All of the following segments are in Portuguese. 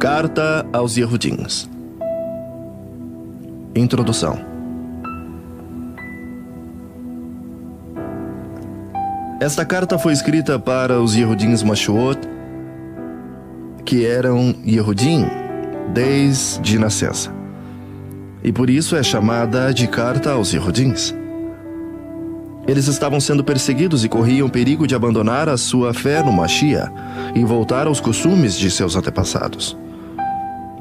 Carta aos Yehudins. Introdução. Esta carta foi escrita para os Yehudins Mashuot, que eram Yehudim desde nascença, e por isso é chamada de Carta aos Yehudins. Eles estavam sendo perseguidos e corriam perigo de abandonar a sua fé no Mashiach e voltar aos costumes de seus antepassados.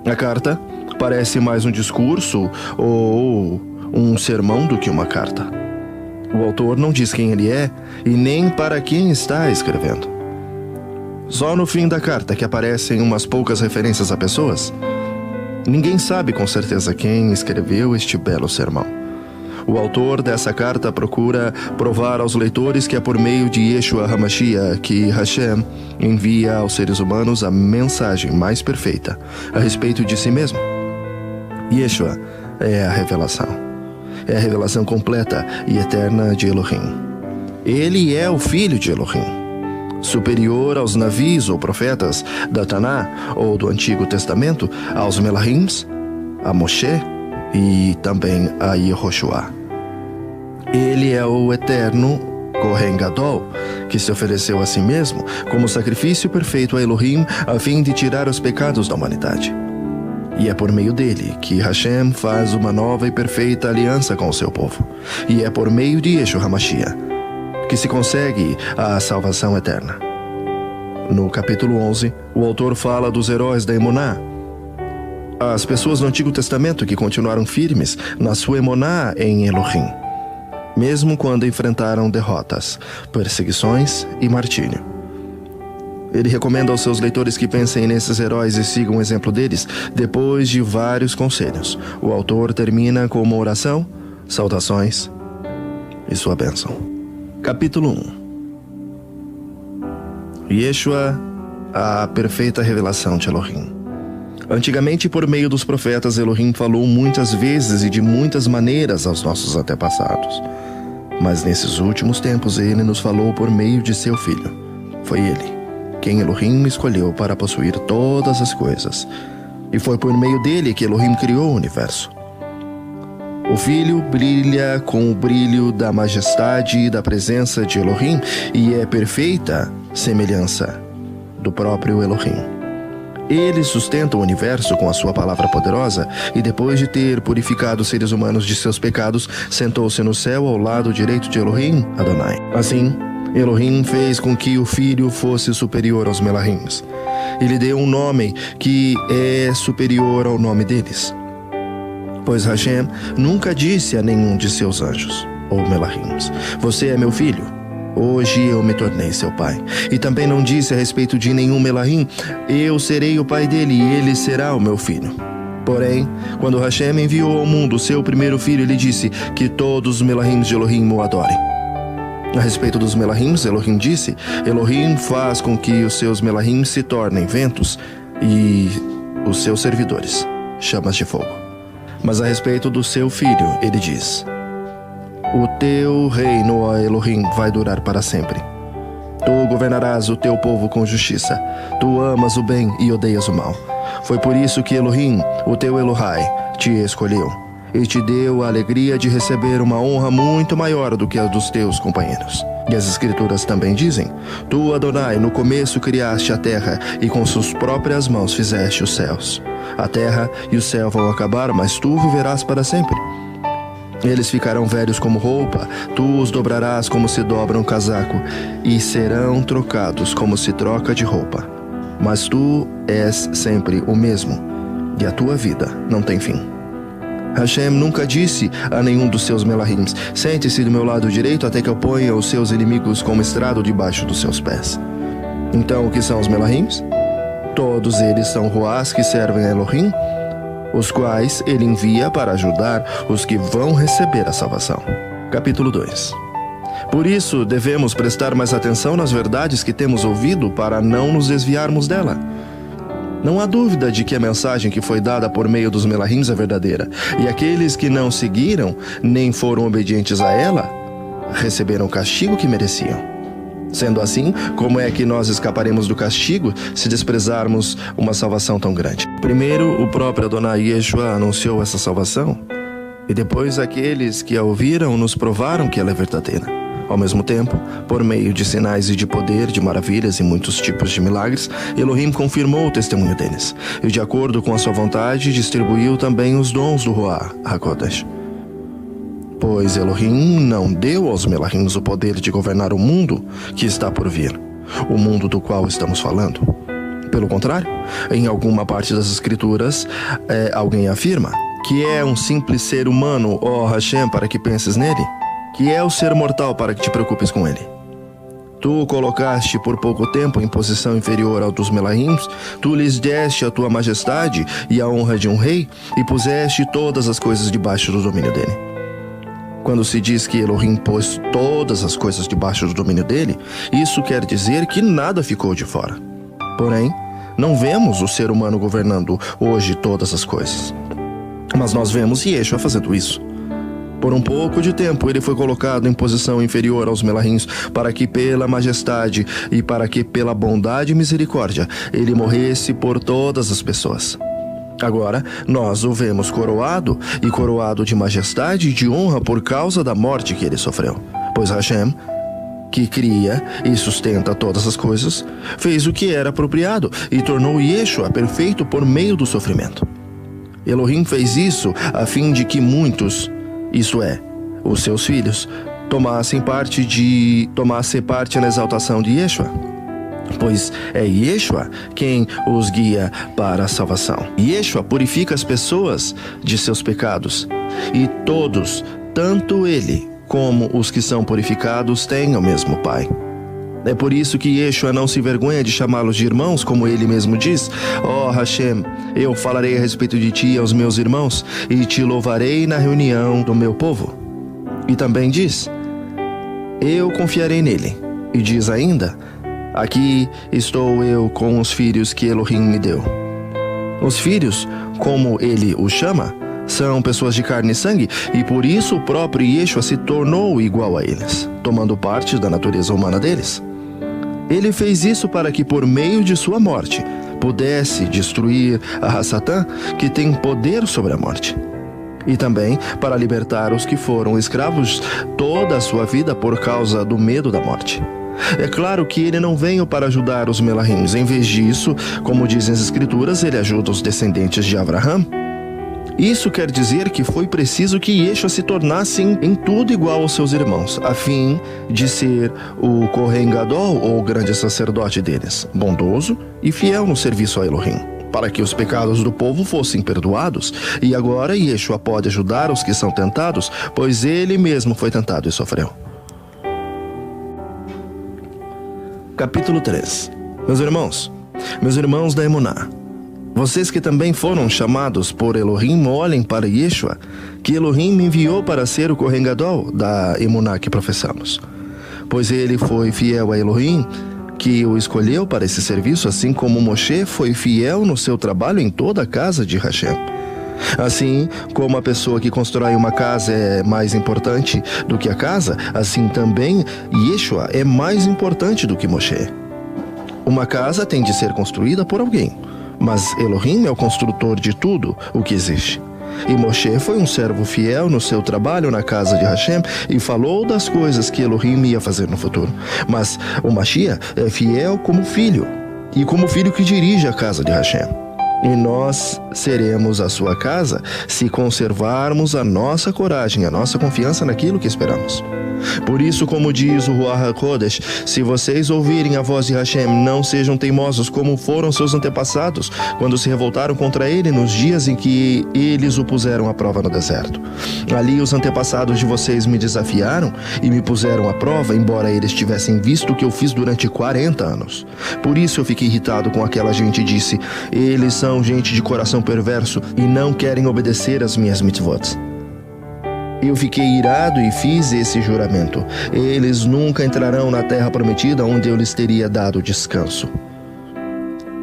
A carta parece mais um discurso ou um sermão do que uma carta. O autor não diz quem ele é e nem para quem está escrevendo. Só no fim da carta que aparecem umas poucas referências a pessoas. Ninguém sabe com certeza quem escreveu este belo sermão. O autor dessa carta procura provar aos leitores que é por meio de Yeshua HaMashiach que Hashem envia aos seres humanos a mensagem mais perfeita a respeito de si mesmo. Yeshua é a revelação. É a revelação completa e eterna de Elohim. Ele é o Filho de Elohim, superior aos navios ou profetas da Taná ou do Antigo Testamento, aos Melahims, a Moshe e também a Yehoshua. Ele é o eterno Kohen Gadol, que se ofereceu a si mesmo como sacrifício perfeito a Elohim a fim de tirar os pecados da humanidade. E é por meio dele que Hashem faz uma nova e perfeita aliança com o seu povo. E é por meio de Yeshua HaMashiach que se consegue a salvação eterna. No capítulo 11, o autor fala dos heróis da Emuná, as pessoas do Antigo Testamento que continuaram firmes na sua Emuná em Elohim, mesmo quando enfrentaram derrotas, perseguições e martírio. Ele recomenda aos seus leitores que pensem nesses heróis e sigam o exemplo deles. Depois de vários conselhos, o autor termina com uma oração, saudações e sua bênção. Capítulo 1. Yeshua, a perfeita revelação de Elohim. Antigamente, por meio dos profetas, Elohim falou muitas vezes e de muitas maneiras aos nossos antepassados. Mas nesses últimos tempos, ele nos falou por meio de seu Filho. Foi ele quem Elohim escolheu para possuir todas as coisas. E foi por meio dele que Elohim criou o universo. O Filho brilha com o brilho da majestade e da presença de Elohim e é perfeita semelhança do próprio Elohim. Ele sustenta o universo com a sua palavra poderosa e depois de ter purificado os seres humanos de seus pecados, sentou-se no céu ao lado direito de Elohim, Adonai. Assim, Elohim fez com que o Filho fosse superior aos Melahims. Ele deu um nome que é superior ao nome deles. Pois Hashem nunca disse a nenhum de seus anjos, ou Melahims, você é meu filho, hoje eu me tornei seu pai. E também não disse a respeito de nenhum Melahim, eu serei o pai dele e ele será o meu filho. Porém, quando Hashem enviou ao mundo o seu primeiro filho, ele disse que todos os Melahims de Elohim o adorem. A respeito dos Melahims, Elohim disse, Elohim faz com que os seus Melahims se tornem ventos e os seus servidores, chamas de fogo. Mas a respeito do seu filho, ele diz, o teu reino, ó Elohim, vai durar para sempre. Tu governarás o teu povo com justiça. Tu amas o bem e odeias o mal. Foi por isso que Elohim, o teu Elohai, te escolheu e te deu a alegria de receber uma honra muito maior do que a dos teus companheiros. E as escrituras também dizem, tu, Adonai, no começo criaste a terra e com suas próprias mãos fizeste os céus. A terra e o céu vão acabar, mas tu viverás para sempre. Eles ficarão velhos como roupa, tu os dobrarás como se dobra um casaco, e serão trocados como se troca de roupa. Mas tu és sempre o mesmo, e a tua vida não tem fim. Hashem nunca disse a nenhum dos seus Melahims, sente-se do meu lado direito até que eu ponha os seus inimigos como estrado debaixo dos seus pés. Então, o que são os Melahims? Todos eles são Ruás que servem a Elohim, os quais ele envia para ajudar os que vão receber a salvação. Capítulo 2. Por isso, devemos prestar mais atenção nas verdades que temos ouvido para não nos desviarmos dela. Não há dúvida de que a mensagem que foi dada por meio dos Melahims é verdadeira, e aqueles que não seguiram, nem foram obedientes a ela, receberam o castigo que mereciam. Sendo assim, como é que nós escaparemos do castigo se desprezarmos uma salvação tão grande? Primeiro, o próprio Adonai Yeshua anunciou essa salvação, e depois aqueles que a ouviram nos provaram que ela é verdadeira. Ao mesmo tempo, por meio de sinais e de poder, de maravilhas e muitos tipos de milagres, Elohim confirmou o testemunho deles, e de acordo com a sua vontade, distribuiu também os dons do Ruach HaKodesh. Pois Elohim não deu aos Melahim o poder de governar o mundo que está por vir, o mundo do qual estamos falando. Pelo contrário, em alguma parte das Escrituras, alguém afirma que é um simples ser humano, ó Hashem, para que penses nele, que é o ser mortal para que te preocupes com ele. Tu o colocaste por pouco tempo em posição inferior ao dos Melahims, tu lhes deste a tua majestade e a honra de um rei, e puseste todas as coisas debaixo do domínio dele. Quando se diz que Elohim pôs todas as coisas debaixo do domínio dele, isso quer dizer que nada ficou de fora. Porém, não vemos o ser humano governando hoje todas as coisas. Mas nós vemos Yeshua fazendo isso. Por um pouco de tempo, ele foi colocado em posição inferior aos Melahims, para que pela majestade e para que pela bondade e misericórdia, ele morresse por todas as pessoas. Agora, nós o vemos coroado, e coroado de majestade e de honra por causa da morte que ele sofreu. Pois Hashem, que cria e sustenta todas as coisas, fez o que era apropriado e tornou Yeshua perfeito por meio do sofrimento. Elohim fez isso a fim de que muitos, isso é, os seus filhos, tomassem parte na exaltação de Yeshua. Pois é Yeshua quem os guia para a salvação. Yeshua purifica as pessoas de seus pecados, e todos, tanto ele como os que são purificados, têm o mesmo Pai. É por isso que Yeshua não se envergonha de chamá-los de irmãos, como ele mesmo diz: ó Hashem, eu falarei a respeito de ti aos meus irmãos, e te louvarei na reunião do meu povo. E também diz: eu confiarei nele. E diz ainda: aqui estou eu com os filhos que Elohim me deu. Os filhos, como ele os chama, são pessoas de carne e sangue, e por isso o próprio Yeshua se tornou igual a eles, tomando parte da natureza humana deles. Ele fez isso para que, por meio de sua morte, pudesse destruir a Satã, que tem poder sobre a morte. E também para libertar os que foram escravos toda a sua vida por causa do medo da morte. É claro que ele não veio para ajudar os Melahims. Em vez disso, como dizem as Escrituras, ele ajuda os descendentes de Abraham. Isso quer dizer que foi preciso que Yeshua se tornasse em tudo igual aos seus irmãos, a fim de ser o Kohen Gadol, ou grande sacerdote deles, bondoso e fiel no serviço a Elohim, para que os pecados do povo fossem perdoados. E agora Yeshua pode ajudar os que são tentados, pois ele mesmo foi tentado e sofreu. Capítulo 3. Meus irmãos da Emuná, vocês que também foram chamados por Elohim, olhem para Yeshua, que Elohim me enviou para ser o Kohen Gadol da Emuná que professamos. Pois ele foi fiel a Elohim, que o escolheu para esse serviço, assim como Moshe foi fiel no seu trabalho em toda a casa de Hashem. Assim como a pessoa que constrói uma casa é mais importante do que a casa, assim também Yeshua é mais importante do que Moshe. Uma casa tem de ser construída por alguém, mas Elohim é o construtor de tudo o que existe. E Moshe foi um servo fiel no seu trabalho na casa de Hashem e falou das coisas que Elohim ia fazer no futuro. Mas o Mashiach é fiel como filho, e como filho que dirige a casa de Hashem. E nós seremos a sua casa se conservarmos a nossa coragem, a nossa confiança naquilo que esperamos. Por isso, como diz o Ruach HaKodesh, se vocês ouvirem a voz de Hashem, não sejam teimosos como foram seus antepassados, quando se revoltaram contra ele nos dias em que eles o puseram à prova no deserto. Ali os antepassados de vocês me desafiaram e me puseram à prova, embora eles tivessem visto o que eu fiz durante 40 anos. Por isso eu fiquei irritado com aquela gente e disse: eles são gente de coração perverso e não querem obedecer às minhas mitzvot. Eu fiquei irado e fiz esse juramento: eles nunca entrarão na terra prometida onde eu lhes teria dado descanso.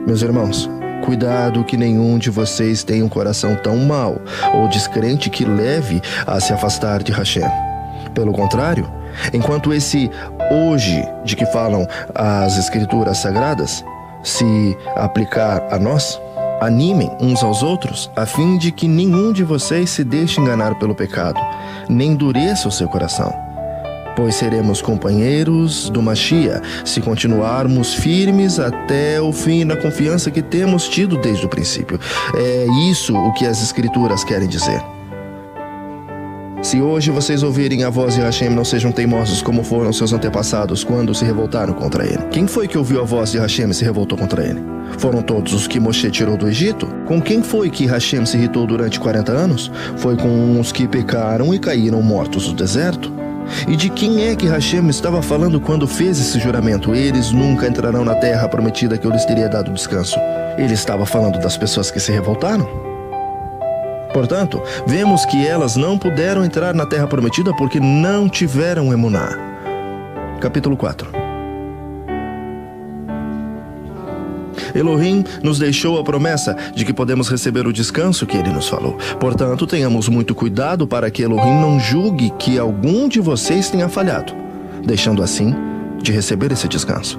Meus irmãos, cuidado que nenhum de vocês tenha um coração tão mau ou descrente que leve a se afastar de Hashem. Pelo contrário, enquanto esse hoje de que falam as Escrituras Sagradas se aplicar a nós, Animem uns aos outros, a fim de que nenhum de vocês se deixe enganar pelo pecado, nem endureça o seu coração. Pois seremos companheiros do Machia, se continuarmos firmes até o fim na confiança que temos tido desde o princípio. É isso o que as Escrituras querem dizer. Se hoje vocês ouvirem a voz de Hashem, não sejam teimosos como foram seus antepassados quando se revoltaram contra ele. Quem foi que ouviu a voz de Hashem e se revoltou contra ele? Foram todos os que Moshe tirou do Egito? Com quem foi que Hashem se irritou durante 40 anos? Foi com os que pecaram e caíram mortos no deserto? E de quem é que Hashem estava falando quando fez esse juramento? Eles nunca entrarão na terra prometida que eu lhes teria dado descanso. Ele estava falando das pessoas que se revoltaram? Portanto, vemos que elas não puderam entrar na terra prometida porque não tiveram emuná. Capítulo 4. Elohim nos deixou a promessa de que podemos receber o descanso que ele nos falou. Portanto, tenhamos muito cuidado para que Elohim não julgue que algum de vocês tenha falhado, deixando assim de receber esse descanso.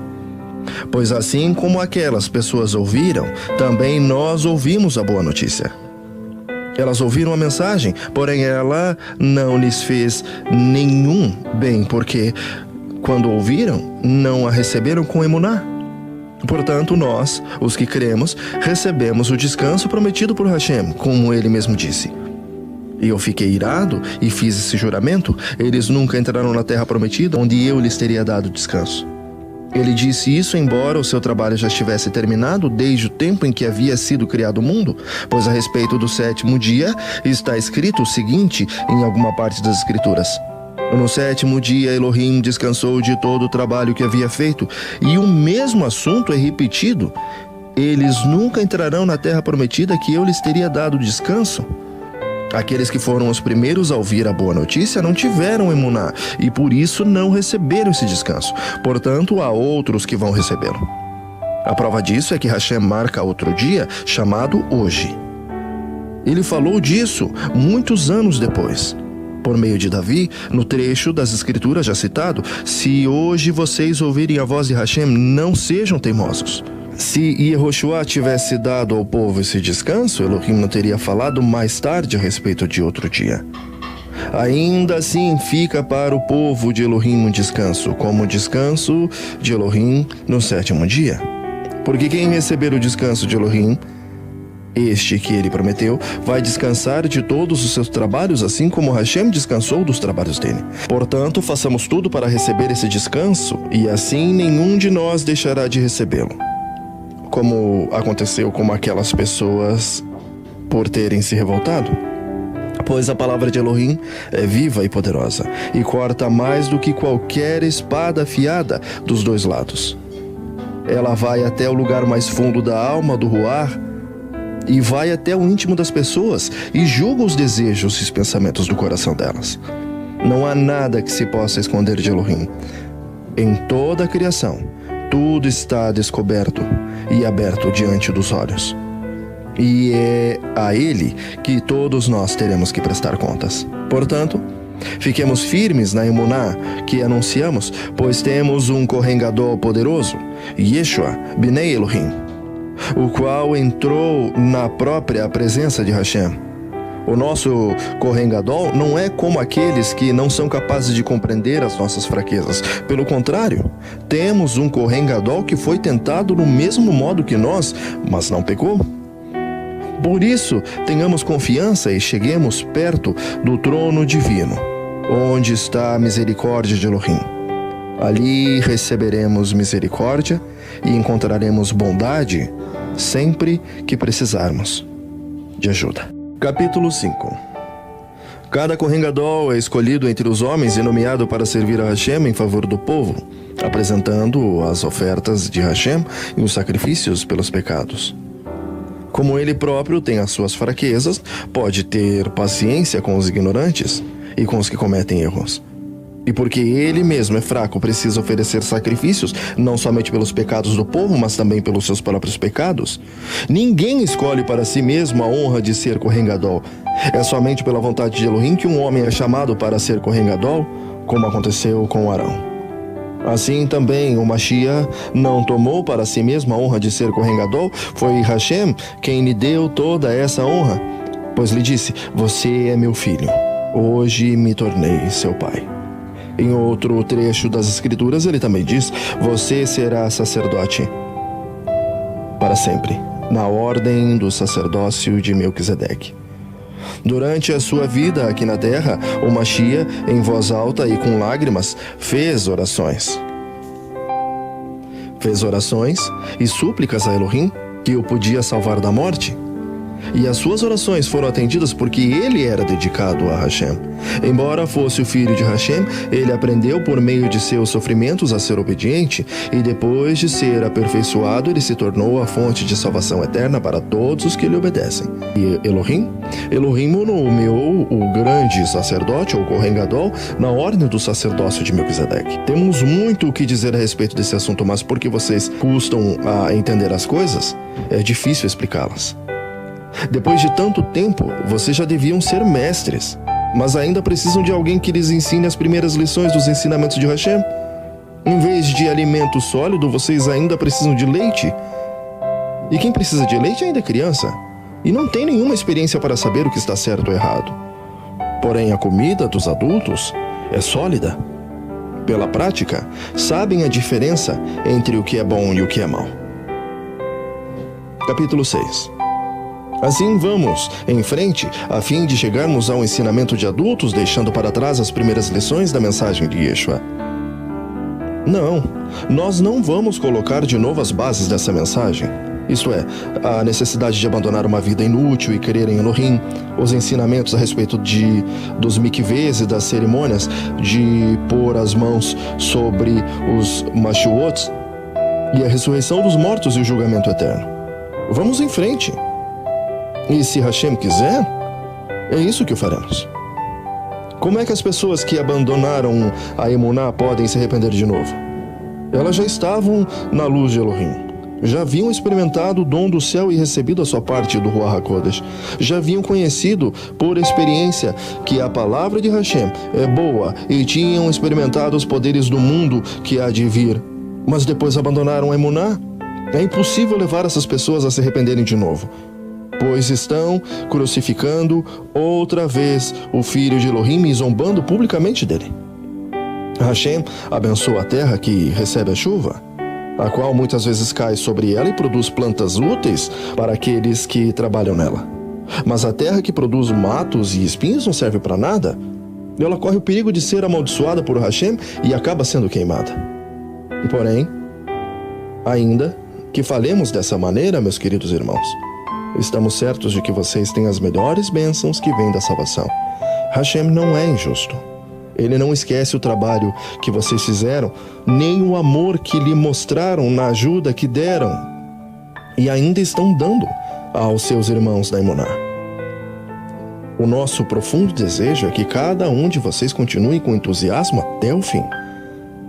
Pois assim como aquelas pessoas ouviram, também nós ouvimos a boa notícia. Elas ouviram a mensagem, porém ela não lhes fez nenhum bem, porque, quando ouviram, não a receberam com emuná. Portanto, nós, os que cremos, recebemos o descanso prometido por Hashem, como ele mesmo disse. E eu fiquei irado e fiz esse juramento, eles nunca entraram na terra prometida, onde eu lhes teria dado descanso. Ele disse isso embora o seu trabalho já estivesse terminado desde o tempo em que havia sido criado o mundo, pois a respeito do 7º dia está escrito o seguinte em alguma parte das Escrituras: no 7º dia Elohim descansou de todo o trabalho que havia feito, e o mesmo assunto é repetido: eles nunca entrarão na terra prometida que eu lhes teria dado descanso. Aqueles que foram os primeiros a ouvir a boa notícia não tiveram emuná e por isso não receberam esse descanso. Portanto, há outros que vão recebê-lo. A prova disso é que Hashem marca outro dia chamado hoje. Ele falou disso muitos anos depois, por meio de Davi, no trecho das Escrituras já citado: se hoje vocês ouvirem a voz de Hashem, não sejam teimosos. Se Yehoshua tivesse dado ao povo esse descanso, Elohim não teria falado mais tarde a respeito de outro dia. Ainda assim fica para o povo de Elohim um descanso, como o descanso de Elohim no 7º dia. Porque quem receber o descanso de Elohim, este que ele prometeu, vai descansar de todos os seus trabalhos, assim como Hashem descansou dos trabalhos dele. Portanto, façamos tudo para receber esse descanso, e assim nenhum de nós deixará de recebê-lo. Como aconteceu com aquelas pessoas por terem se revoltado. Pois a palavra de Elohim é viva e poderosa, e corta mais do que qualquer espada afiada dos dois lados. Ela vai até o lugar mais fundo da alma, do ruar, e vai até o íntimo das pessoas, e julga os desejos e os pensamentos do coração delas. Não há nada que se possa esconder de Elohim. Em toda a criação, tudo está descoberto e aberto diante dos olhos. E é a ele que todos nós teremos que prestar contas. Portanto, fiquemos firmes na emuná que anunciamos, pois temos um Kohen Gadol poderoso, Yeshua Bnei Elohim, o qual entrou na própria presença de Hashem. O nosso Kohen Gadol não é como aqueles que não são capazes de compreender as nossas fraquezas. Pelo contrário, temos um Kohen Gadol que foi tentado no mesmo modo que nós, mas não pecou. Por isso, tenhamos confiança e cheguemos perto do trono divino, onde está a misericórdia de Elohim. Ali receberemos misericórdia e encontraremos bondade sempre que precisarmos de ajuda. Capítulo 5. Cada Kohen Gadol é escolhido entre os homens e nomeado para servir a Hashem em favor do povo, apresentando as ofertas de Hashem e os sacrifícios pelos pecados. Como ele próprio tem as suas fraquezas, pode ter paciência com os ignorantes e com os que cometem erros. E porque ele mesmo é fraco, precisa oferecer sacrifícios, não somente pelos pecados do povo, mas também pelos seus próprios pecados. Ninguém escolhe para si mesmo a honra de ser Kohen Gadol. É somente pela vontade de Elohim que um homem é chamado para ser Kohen Gadol, como aconteceu com Arão. Assim também o Mashiach não tomou para si mesmo a honra de ser Kohen Gadol, foi Hashem quem lhe deu toda essa honra, pois lhe disse: você é meu filho, hoje me tornei seu pai. Em outro trecho das Escrituras ele também diz: você será sacerdote para sempre, na ordem do sacerdócio de Melquisedeque. Durante a sua vida aqui na terra, o Mashiach, em voz alta e com lágrimas, fez orações. Fez orações e súplicas a Elohim, que o podia salvar da morte. E as suas orações foram atendidas porque ele era dedicado a Hashem. Embora fosse o filho de Hashem, ele aprendeu por meio de seus sofrimentos a ser obediente, e depois de ser aperfeiçoado, ele se tornou a fonte de salvação eterna para todos os que lhe obedecem. E Elohim o nomeou o grande sacerdote, ou Kohen Gadol, na ordem do sacerdócio de Melquisedeque. Temos muito o que dizer a respeito desse assunto, mas porque vocês custam a entender as coisas, é difícil explicá-las. Depois de tanto tempo, vocês já deviam ser mestres, mas ainda precisam de alguém que lhes ensine as primeiras lições dos ensinamentos de Hashem. Em vez de alimento sólido, vocês ainda precisam de leite. E quem precisa de leite ainda é criança, e não tem nenhuma experiência para saber o que está certo ou errado. Porém, a comida dos adultos é sólida. Pela prática, sabem a diferença entre o que é bom e o que é mau. Capítulo 6. Assim vamos em frente, a fim de chegarmos ao ensinamento de adultos, deixando para trás as primeiras lições da mensagem de Yeshua. Não, nós não vamos colocar de novo as bases dessa mensagem. Isto é, a necessidade de abandonar uma vida inútil e crer em Elohim, os ensinamentos a respeito dos mikvês e das cerimônias, de pôr as mãos sobre os mashuots, e a ressurreição dos mortos e o julgamento eterno. Vamos em frente. E se Hashem quiser, é isso que o faremos. Como é que as pessoas que abandonaram a Emuná podem se arrepender de novo? Elas já estavam na luz de Elohim. Já haviam experimentado o dom do céu e recebido a sua parte do Ruach HaKodesh. Já haviam conhecido por experiência que a palavra de Hashem é boa e tinham experimentado os poderes do mundo que há de vir. Mas depois abandonaram a Emuná. É impossível levar essas pessoas a se arrependerem de novo, pois estão crucificando outra vez o filho de Elohim e zombando publicamente dele. Hashem abençoa a terra que recebe a chuva, a qual muitas vezes cai sobre ela e produz plantas úteis para aqueles que trabalham nela. Mas a terra que produz matos e espinhos não serve para nada. Ela corre o perigo de ser amaldiçoada por Hashem e acaba sendo queimada. Porém, ainda que falemos dessa maneira, meus queridos irmãos, estamos certos de que vocês têm as melhores bênçãos que vêm da salvação. Hashem não é injusto. Ele não esquece o trabalho que vocês fizeram, nem o amor que lhe mostraram na ajuda que deram e ainda estão dando aos seus irmãos da Emuná. O nosso profundo desejo é que cada um de vocês continue com entusiasmo até o fim,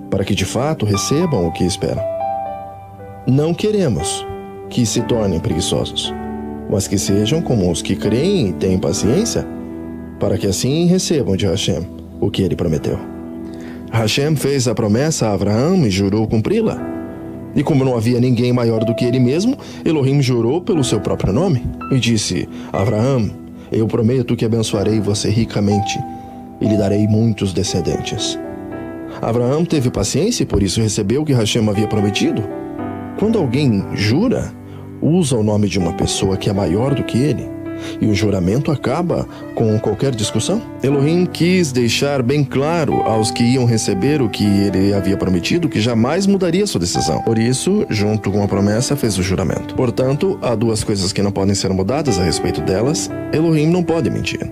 para que de fato recebam o que esperam. Não queremos que se tornem preguiçosos, mas que sejam como os que creem e têm paciência, para que assim recebam de Hashem o que ele prometeu. Hashem fez a promessa a Abraão e jurou cumpri-la. E como não havia ninguém maior do que ele mesmo, Elohim jurou pelo seu próprio nome e disse: Abraão, eu prometo que abençoarei você ricamente e lhe darei muitos descendentes. Abraão teve paciência e por isso recebeu o que Hashem havia prometido. Quando alguém jura, usa o nome de uma pessoa que é maior do que ele, e o juramento acaba com qualquer discussão. Elohim quis deixar bem claro aos que iam receber o que ele havia prometido que jamais mudaria sua decisão. Por isso, junto com a promessa, fez o juramento. Portanto, há duas coisas que não podem ser mudadas a respeito delas. Elohim não pode mentir.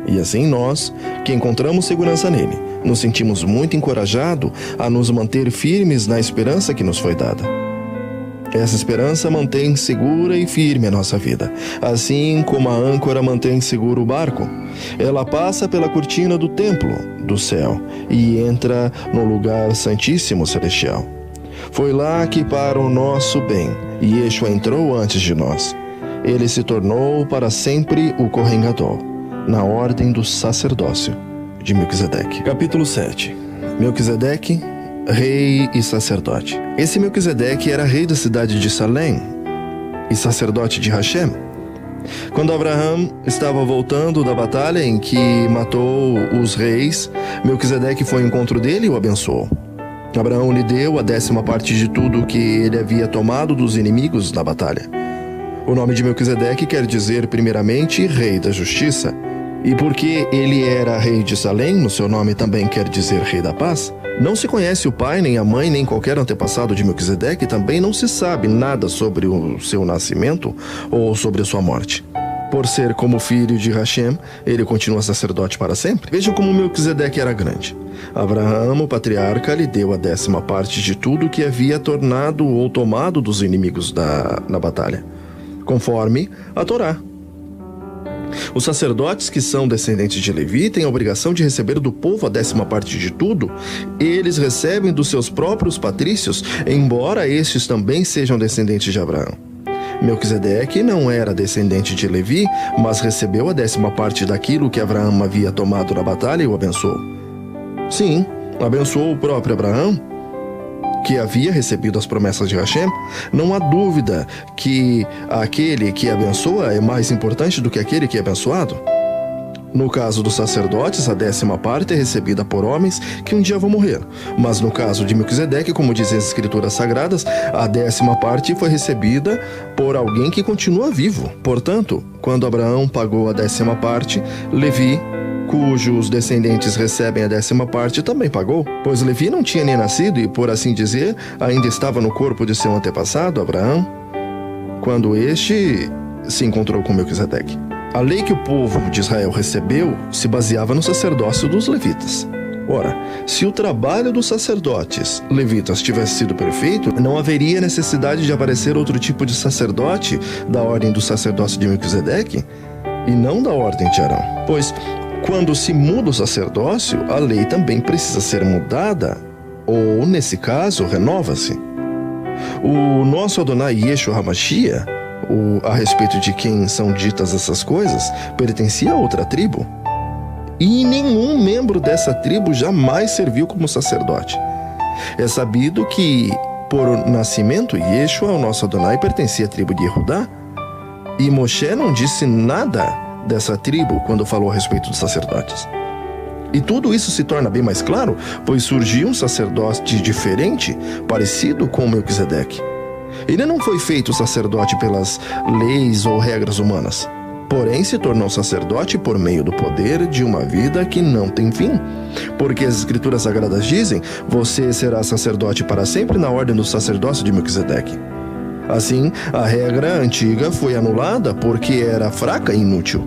E assim nós, que encontramos segurança nele, nos sentimos muito encorajados a nos manter firmes na esperança que nos foi dada. Essa esperança mantém segura e firme a nossa vida, assim como a âncora mantém seguro o barco. Ela passa pela cortina do templo, do céu, e entra no lugar santíssimo celestial. Foi lá que, para o nosso bem, Yeshua entrou antes de nós. Ele se tornou para sempre o Kohen Gadol, na ordem do sacerdócio de Melquisedeque. Capítulo 7. Melquisedeque rei e sacerdote. Esse Melquisedeque era rei da cidade de Salém e sacerdote de Hashem. Quando Abraão estava voltando da batalha em que matou os reis, Melquisedeque foi ao encontro dele e o abençoou. Abraão lhe deu a 10ª parte de tudo que ele havia tomado dos inimigos na batalha. O nome de Melquisedeque quer dizer, primeiramente, rei da justiça. E porque ele era rei de Salém, no seu nome também quer dizer rei da paz. Não se conhece o pai, nem a mãe, nem qualquer antepassado de Melquisedeque, e também não se sabe nada sobre o seu nascimento ou sobre a sua morte. Por ser como filho de Hashem, ele continua sacerdote para sempre. Vejam como Melquisedeque era grande. Abraão, o patriarca, lhe deu a 10ª parte de tudo que havia tornado ou tomado dos inimigos na batalha, conforme a Torá. Os sacerdotes que são descendentes de Levi têm a obrigação de receber do povo a 10ª parte de tudo. Eles recebem dos seus próprios patrícios, embora estes também sejam descendentes de Abraão. Melquisedeque não era descendente de Levi, mas recebeu a 10ª parte daquilo que Abraão havia tomado na batalha e o abençoou. Sim, abençoou o próprio Abraão, que havia recebido as promessas de Hashem. Não há dúvida que aquele que abençoa é mais importante do que aquele que é abençoado. No caso dos sacerdotes, a 10ª parte é recebida por homens que um dia vão morrer. Mas no caso de Melquisedeque, como dizem as escrituras sagradas, a 10ª parte foi recebida por alguém que continua vivo. Portanto, quando Abraão pagou a 10ª parte, Levi, cujos descendentes recebem a 10ª parte, também pagou, pois Levi não tinha nem nascido e, por assim dizer, ainda estava no corpo de seu antepassado, Abraão, quando este se encontrou com Melquisedeque. A lei que o povo de Israel recebeu se baseava no sacerdócio dos levitas. Ora, se o trabalho dos sacerdotes levitas tivesse sido perfeito, não haveria necessidade de aparecer outro tipo de sacerdote da ordem do sacerdócio de Melquisedeque e não da ordem de Arão. Pois, quando se muda o sacerdócio, a lei também precisa ser mudada, ou, nesse caso, renova-se. O nosso Adonai Yeshua HaMashiach, a respeito de quem são ditas essas coisas, pertencia a outra tribo. E nenhum membro dessa tribo jamais serviu como sacerdote. É sabido que, por nascimento, Yeshua, o nosso Adonai, pertencia à tribo de Yehudá. E Moshe não disse nada dessa tribo quando falou a respeito dos sacerdotes. E tudo isso se torna bem mais claro, pois surgiu um sacerdote diferente, parecido com Melquisedeque. Ele não foi feito sacerdote pelas leis ou regras humanas, porém se tornou sacerdote por meio do poder de uma vida que não tem fim. Porque as escrituras sagradas dizem: você será sacerdote para sempre na ordem do sacerdócio de Melquisedeque. Assim, a regra antiga foi anulada porque era fraca e inútil,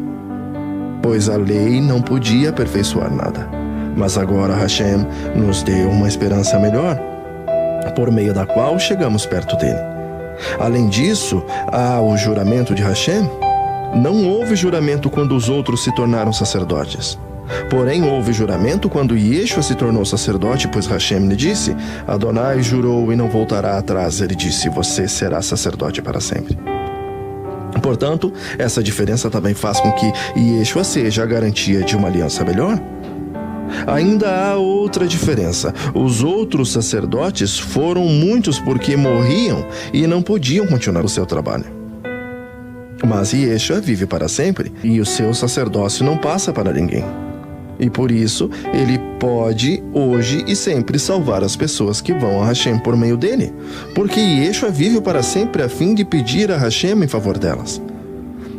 pois a lei não podia aperfeiçoar nada. Mas agora Hashem nos deu uma esperança melhor, por meio da qual chegamos perto dele. Além disso, há o juramento de Hashem. Não houve juramento quando os outros se tornaram sacerdotes. Porém, houve juramento quando Yeshua se tornou sacerdote, pois Hashem lhe disse: Adonai jurou e não voltará atrás. Ele disse: você será sacerdote para sempre. Portanto, essa diferença também faz com que Yeshua seja a garantia de uma aliança melhor. Ainda há outra diferença. Os outros sacerdotes foram muitos porque morriam e não podiam continuar o seu trabalho. Mas Yeshua vive para sempre e o seu sacerdócio não passa para ninguém. E por isso, ele pode, hoje e sempre, salvar as pessoas que vão a Hashem por meio dele. Porque Yeshua vive para sempre a fim de pedir a Hashem em favor delas.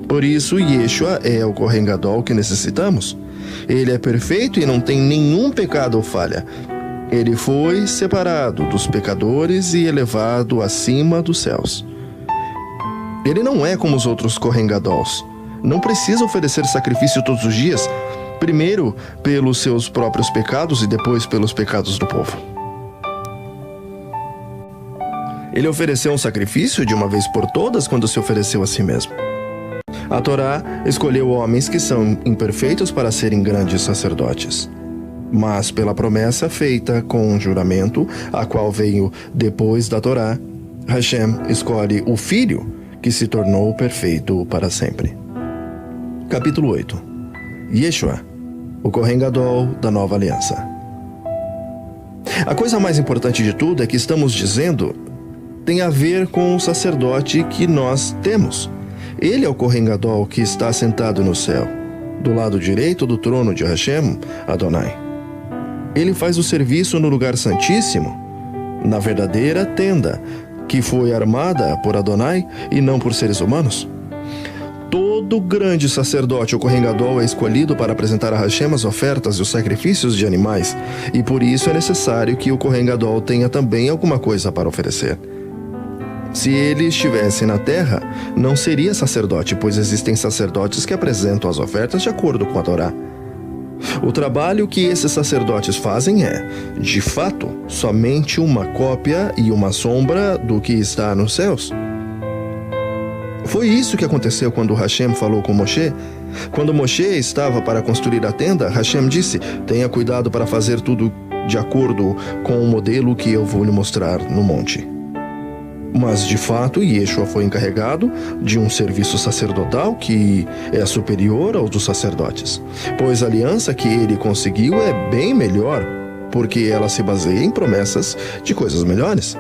Por isso, Yeshua é o Kohen Gadol que necessitamos. Ele é perfeito e não tem nenhum pecado ou falha. Ele foi separado dos pecadores e elevado acima dos céus. Ele não é como os outros Kohen Gadols. Não precisa oferecer sacrifício todos os dias, primeiro pelos seus próprios pecados e depois pelos pecados do povo. Ele ofereceu um sacrifício de uma vez por todas quando se ofereceu a si mesmo. A Torá escolheu homens que são imperfeitos para serem grandes sacerdotes. Mas pela promessa feita com um juramento, a qual veio depois da Torá, Hashem escolhe o Filho, que se tornou perfeito para sempre. Capítulo 8. Yeshua, o Kohen Gadol da Nova Aliança. A coisa mais importante de tudo é que estamos dizendo tem a ver com o sacerdote que nós temos. Ele é o Kohen Gadol que está sentado no céu, do lado direito do trono de Hashem, Adonai. Ele faz o serviço no lugar santíssimo, na verdadeira tenda, que foi armada por Adonai e não por seres humanos. Todo grande sacerdote, o Kohen Gadol, é escolhido para apresentar a Hashem as ofertas e os sacrifícios de animais, e por isso é necessário que o Kohen Gadol tenha também alguma coisa para oferecer. Se ele estivesse na terra, não seria sacerdote, pois existem sacerdotes que apresentam as ofertas de acordo com a Torá. O trabalho que esses sacerdotes fazem é, de fato, somente uma cópia e uma sombra do que está nos céus. Foi isso que aconteceu quando Hashem falou com Moshe. Quando Moshe estava para construir a tenda, Hashem disse: tenha cuidado para fazer tudo de acordo com o modelo que eu vou lhe mostrar no monte. Mas, de fato, Yeshua foi encarregado de um serviço sacerdotal que é superior ao dos sacerdotes, pois a aliança que ele conseguiu é bem melhor, porque ela se baseia em promessas de coisas melhores.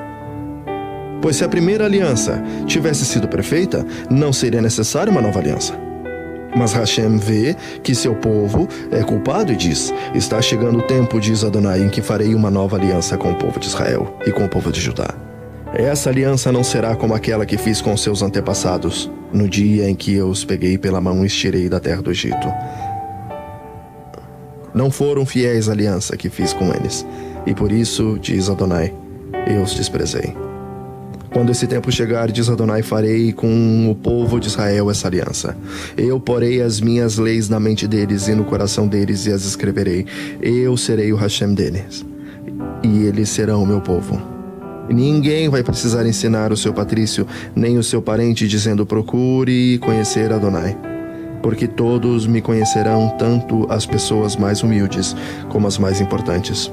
Pois se a primeira aliança tivesse sido perfeita, não seria necessária uma nova aliança. Mas Hashem vê que seu povo é culpado e diz: está chegando o tempo, diz Adonai, em que farei uma nova aliança com o povo de Israel e com o povo de Judá. Essa aliança não será como aquela que fiz com seus antepassados, no dia em que eu os peguei pela mão e os tirei da terra do Egito. Não foram fiéis à aliança que fiz com eles, e por isso, diz Adonai, eu os desprezei. Quando esse tempo chegar, diz Adonai, farei com o povo de Israel essa aliança. Eu porei as minhas leis na mente deles e no coração deles e as escreverei. Eu serei o Hashem deles, e eles serão o meu povo. Ninguém vai precisar ensinar o seu patrício, nem o seu parente, dizendo: procure conhecer Adonai. Porque todos me conhecerão, tanto as pessoas mais humildes como as mais importantes.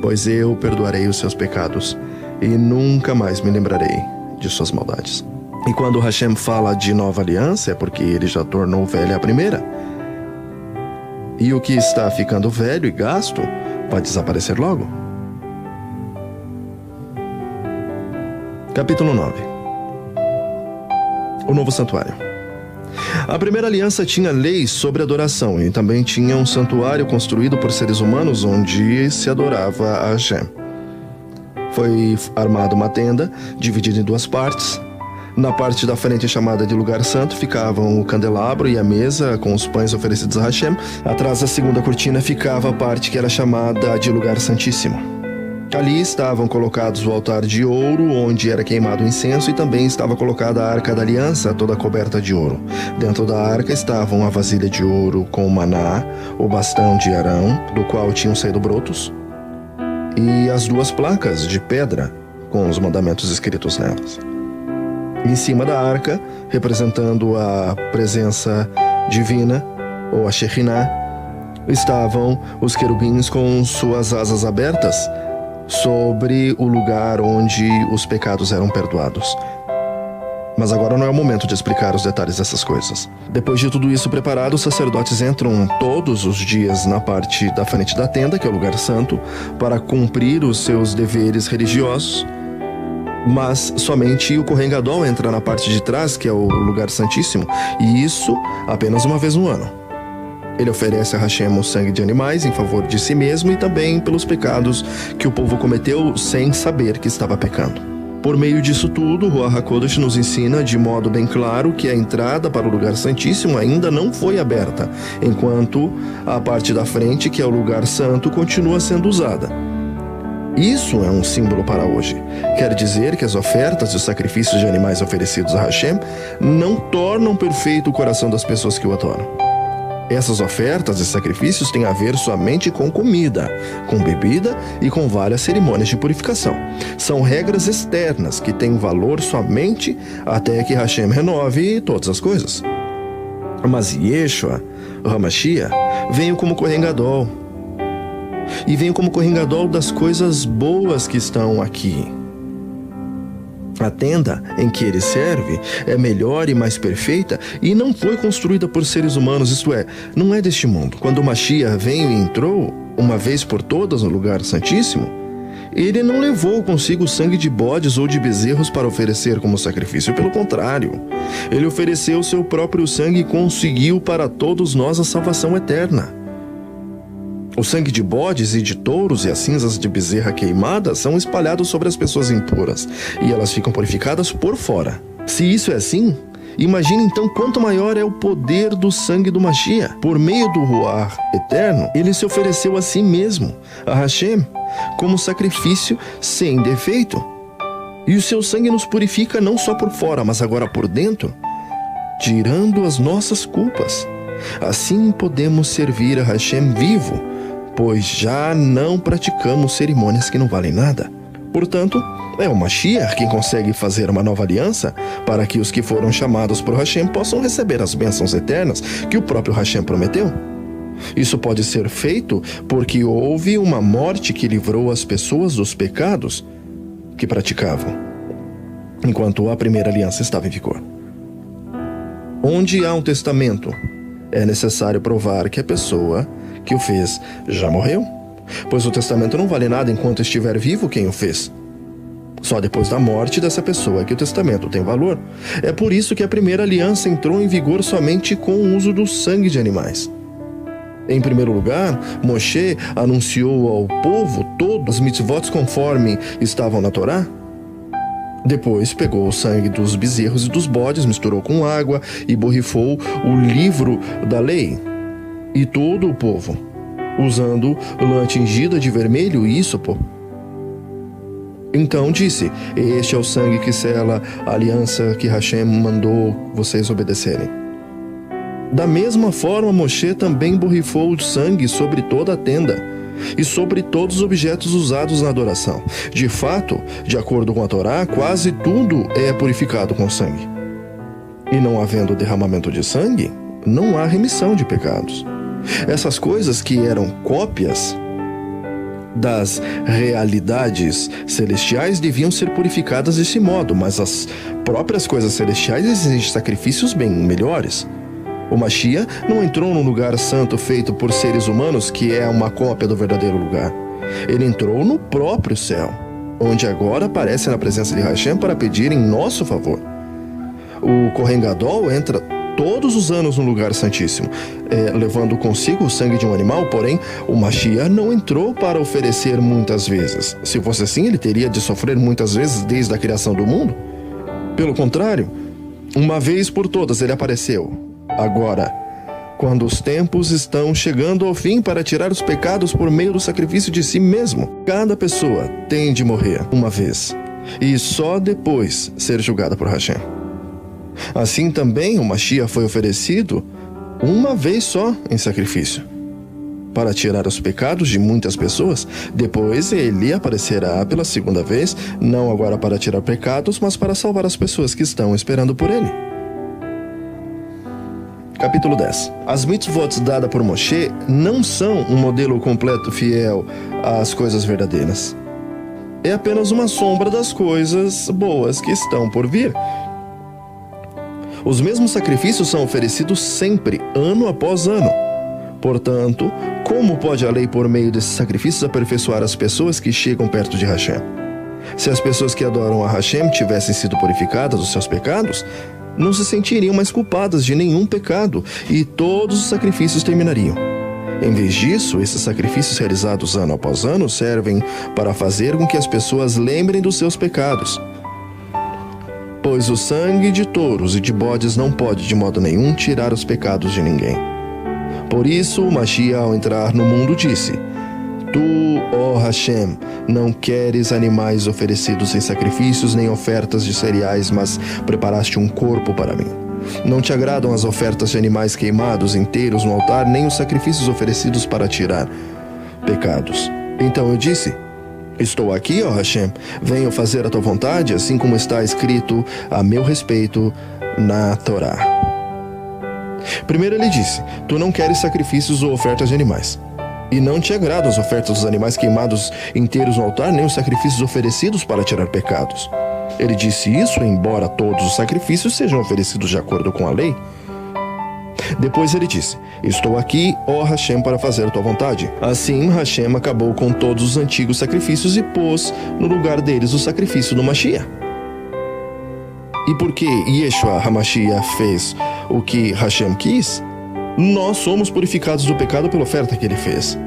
Pois eu perdoarei os seus pecados e nunca mais me lembrarei de suas maldades. E quando Hashem fala de nova aliança, é porque ele já tornou velha a primeira. E o que está ficando velho e gasto vai desaparecer logo. Capítulo 9. O novo santuário. A primeira aliança tinha leis sobre adoração e também tinha um santuário construído por seres humanos onde se adorava a Hashem. Foi armada uma tenda, dividida em duas partes. Na parte da frente, chamada de lugar santo, ficavam o candelabro e a mesa com os pães oferecidos a Hashem. Atrás da segunda cortina ficava a parte que era chamada de lugar santíssimo. Ali estavam colocados o altar de ouro, onde era queimado o incenso, e também estava colocada a arca da aliança, toda coberta de ouro. Dentro da arca estavam a vasilha de ouro com o maná, o bastão de Arão, do qual tinham saído brotos, e as duas placas de pedra com os mandamentos escritos nelas. Em cima da arca, representando a presença divina, ou a Shekhinah, estavam os querubins com suas asas abertas sobre o lugar onde os pecados eram perdoados. Mas agora não é o momento de explicar os detalhes dessas coisas. Depois de tudo isso preparado, os sacerdotes entram todos os dias na parte da frente da tenda, que é o lugar santo, para cumprir os seus deveres religiosos. Mas somente o Kohen Gadol entra na parte de trás, que é o lugar santíssimo, e isso apenas uma vez no ano. Ele oferece a Hashem o sangue de animais em favor de si mesmo e também pelos pecados que o povo cometeu sem saber que estava pecando. Por meio disso tudo, o Ruach HaKodesh nos ensina de modo bem claro que a entrada para o lugar santíssimo ainda não foi aberta, enquanto a parte da frente, que é o lugar santo, continua sendo usada. Isso é um símbolo para hoje. Quer dizer que as ofertas e os sacrifícios de animais oferecidos a Hashem não tornam perfeito o coração das pessoas que o adoram. Essas ofertas e sacrifícios têm a ver somente com comida, com bebida e com várias cerimônias de purificação. São regras externas que têm valor somente até que Hashem renove todas as coisas. Mas Yeshua, o Hamashiach, veio como Kohen Gadol. E veio como Kohen Gadol das coisas boas que estão aqui. A tenda em que ele serve é melhor e mais perfeita e não foi construída por seres humanos, isto é, não é deste mundo. Quando o Mashiach veio e entrou, uma vez por todas, no lugar santíssimo, Ele não levou consigo sangue de bodes ou de bezerros para oferecer como sacrifício. Pelo contrário, ele ofereceu seu próprio sangue e conseguiu para todos nós a salvação eterna. O sangue de bodes e de touros e as cinzas de bezerra queimada são espalhados sobre as pessoas impuras, e elas ficam purificadas por fora. Se isso é assim, imagine então quanto maior é o poder do sangue do Mashiach. Por meio do Ruach eterno, ele se ofereceu a si mesmo, a Hashem, como sacrifício sem defeito. E o seu sangue nos purifica não só por fora, mas agora por dentro, tirando as nossas culpas. Assim podemos servir a Hashem vivo, pois já não praticamos cerimônias que não valem nada. Portanto, é o Mashiach quem consegue fazer uma nova aliança para que os que foram chamados por Hashem possam receber as bênçãos eternas que o próprio Hashem prometeu. Isso pode ser feito porque houve uma morte que livrou as pessoas dos pecados que praticavam, enquanto a primeira aliança estava em vigor. Onde há um testamento, é necessário provar que a pessoa que o fez já morreu, pois o testamento não vale nada enquanto estiver vivo quem o fez. Só depois da morte dessa pessoa que o testamento tem valor. É por isso que a primeira aliança entrou em vigor somente com o uso do sangue de animais. Em primeiro lugar, Moshe anunciou ao povo todos os mitzvot conforme estavam na Torá. Depois pegou o sangue dos bezerros e dos bodes, misturou com água e borrifou o livro da lei. E todo o povo, usando lã tingida de vermelho e ísopo. Então disse: este é o sangue que sela a aliança que Hashem mandou vocês obedecerem. Da mesma forma, Moshe também borrifou o sangue sobre toda a tenda e sobre todos os objetos usados na adoração. De fato, de acordo com a Torá, quase tudo é purificado com sangue. E não havendo derramamento de sangue, não há remissão de pecados. Essas coisas que eram cópias das realidades celestiais deviam ser purificadas desse modo, mas as próprias coisas celestiais exigem sacrifícios bem melhores. O Mashiach não entrou num lugar santo feito por seres humanos, que é uma cópia do verdadeiro lugar. Ele entrou no próprio céu, onde agora aparece na presença de Hashem para pedir em nosso favor. O Kohen Gadol entra todos os anos no lugar santíssimo, levando consigo o sangue de um animal, porém o Mashiach não entrou para oferecer muitas vezes. Se fosse assim, ele teria de sofrer muitas vezes desde a criação do mundo. Pelo contrário, uma vez por todas ele apareceu. Agora, quando os tempos estão chegando ao fim para tirar os pecados por meio do sacrifício de si mesmo, cada pessoa tem de morrer uma vez e só depois ser julgada por Hashem. Assim também o Mashiach foi oferecido uma vez só em sacrifício, para tirar os pecados de muitas pessoas. Depois ele aparecerá pela segunda vez, não agora para tirar pecados, mas para salvar as pessoas que estão esperando por ele. Capítulo 10. As mitzvot dadas por Moshe não são um modelo completo fiel às coisas verdadeiras. É apenas uma sombra das coisas boas que estão por vir. Os mesmos sacrifícios são oferecidos sempre, ano após ano. Portanto, como pode a lei, por meio desses sacrifícios, aperfeiçoar as pessoas que chegam perto de Hashem? Se as pessoas que adoram a Hashem tivessem sido purificadas dos seus pecados, não se sentiriam mais culpadas de nenhum pecado e todos os sacrifícios terminariam. Em vez disso, esses sacrifícios realizados ano após ano servem para fazer com que as pessoas lembrem dos seus pecados. Pois o sangue de touros e de bodes não pode de modo nenhum tirar os pecados de ninguém. Por isso, o Mashiach, ao entrar no mundo, disse: Tu, ó Hashem, não queres animais oferecidos em sacrifícios nem ofertas de cereais, mas preparaste um corpo para mim. Não te agradam as ofertas de animais queimados inteiros no altar, nem os sacrifícios oferecidos para tirar pecados. Então eu disse: Estou aqui, ó Hashem, venho fazer a tua vontade, assim como está escrito a meu respeito na Torá. Primeiro ele disse: Tu não queres sacrifícios ou ofertas de animais. E não te agradam as ofertas dos animais queimados inteiros no altar, nem os sacrifícios oferecidos para tirar pecados. Ele disse isso, embora todos os sacrifícios sejam oferecidos de acordo com a lei. Depois ele disse: estou aqui, ó Hashem, para fazer tua vontade. Assim, Hashem acabou com todos os antigos sacrifícios e pôs no lugar deles o sacrifício do Mashiach. E porque Yeshua HaMashiach fez o que Hashem quis, nós somos purificados do pecado pela oferta que ele fez,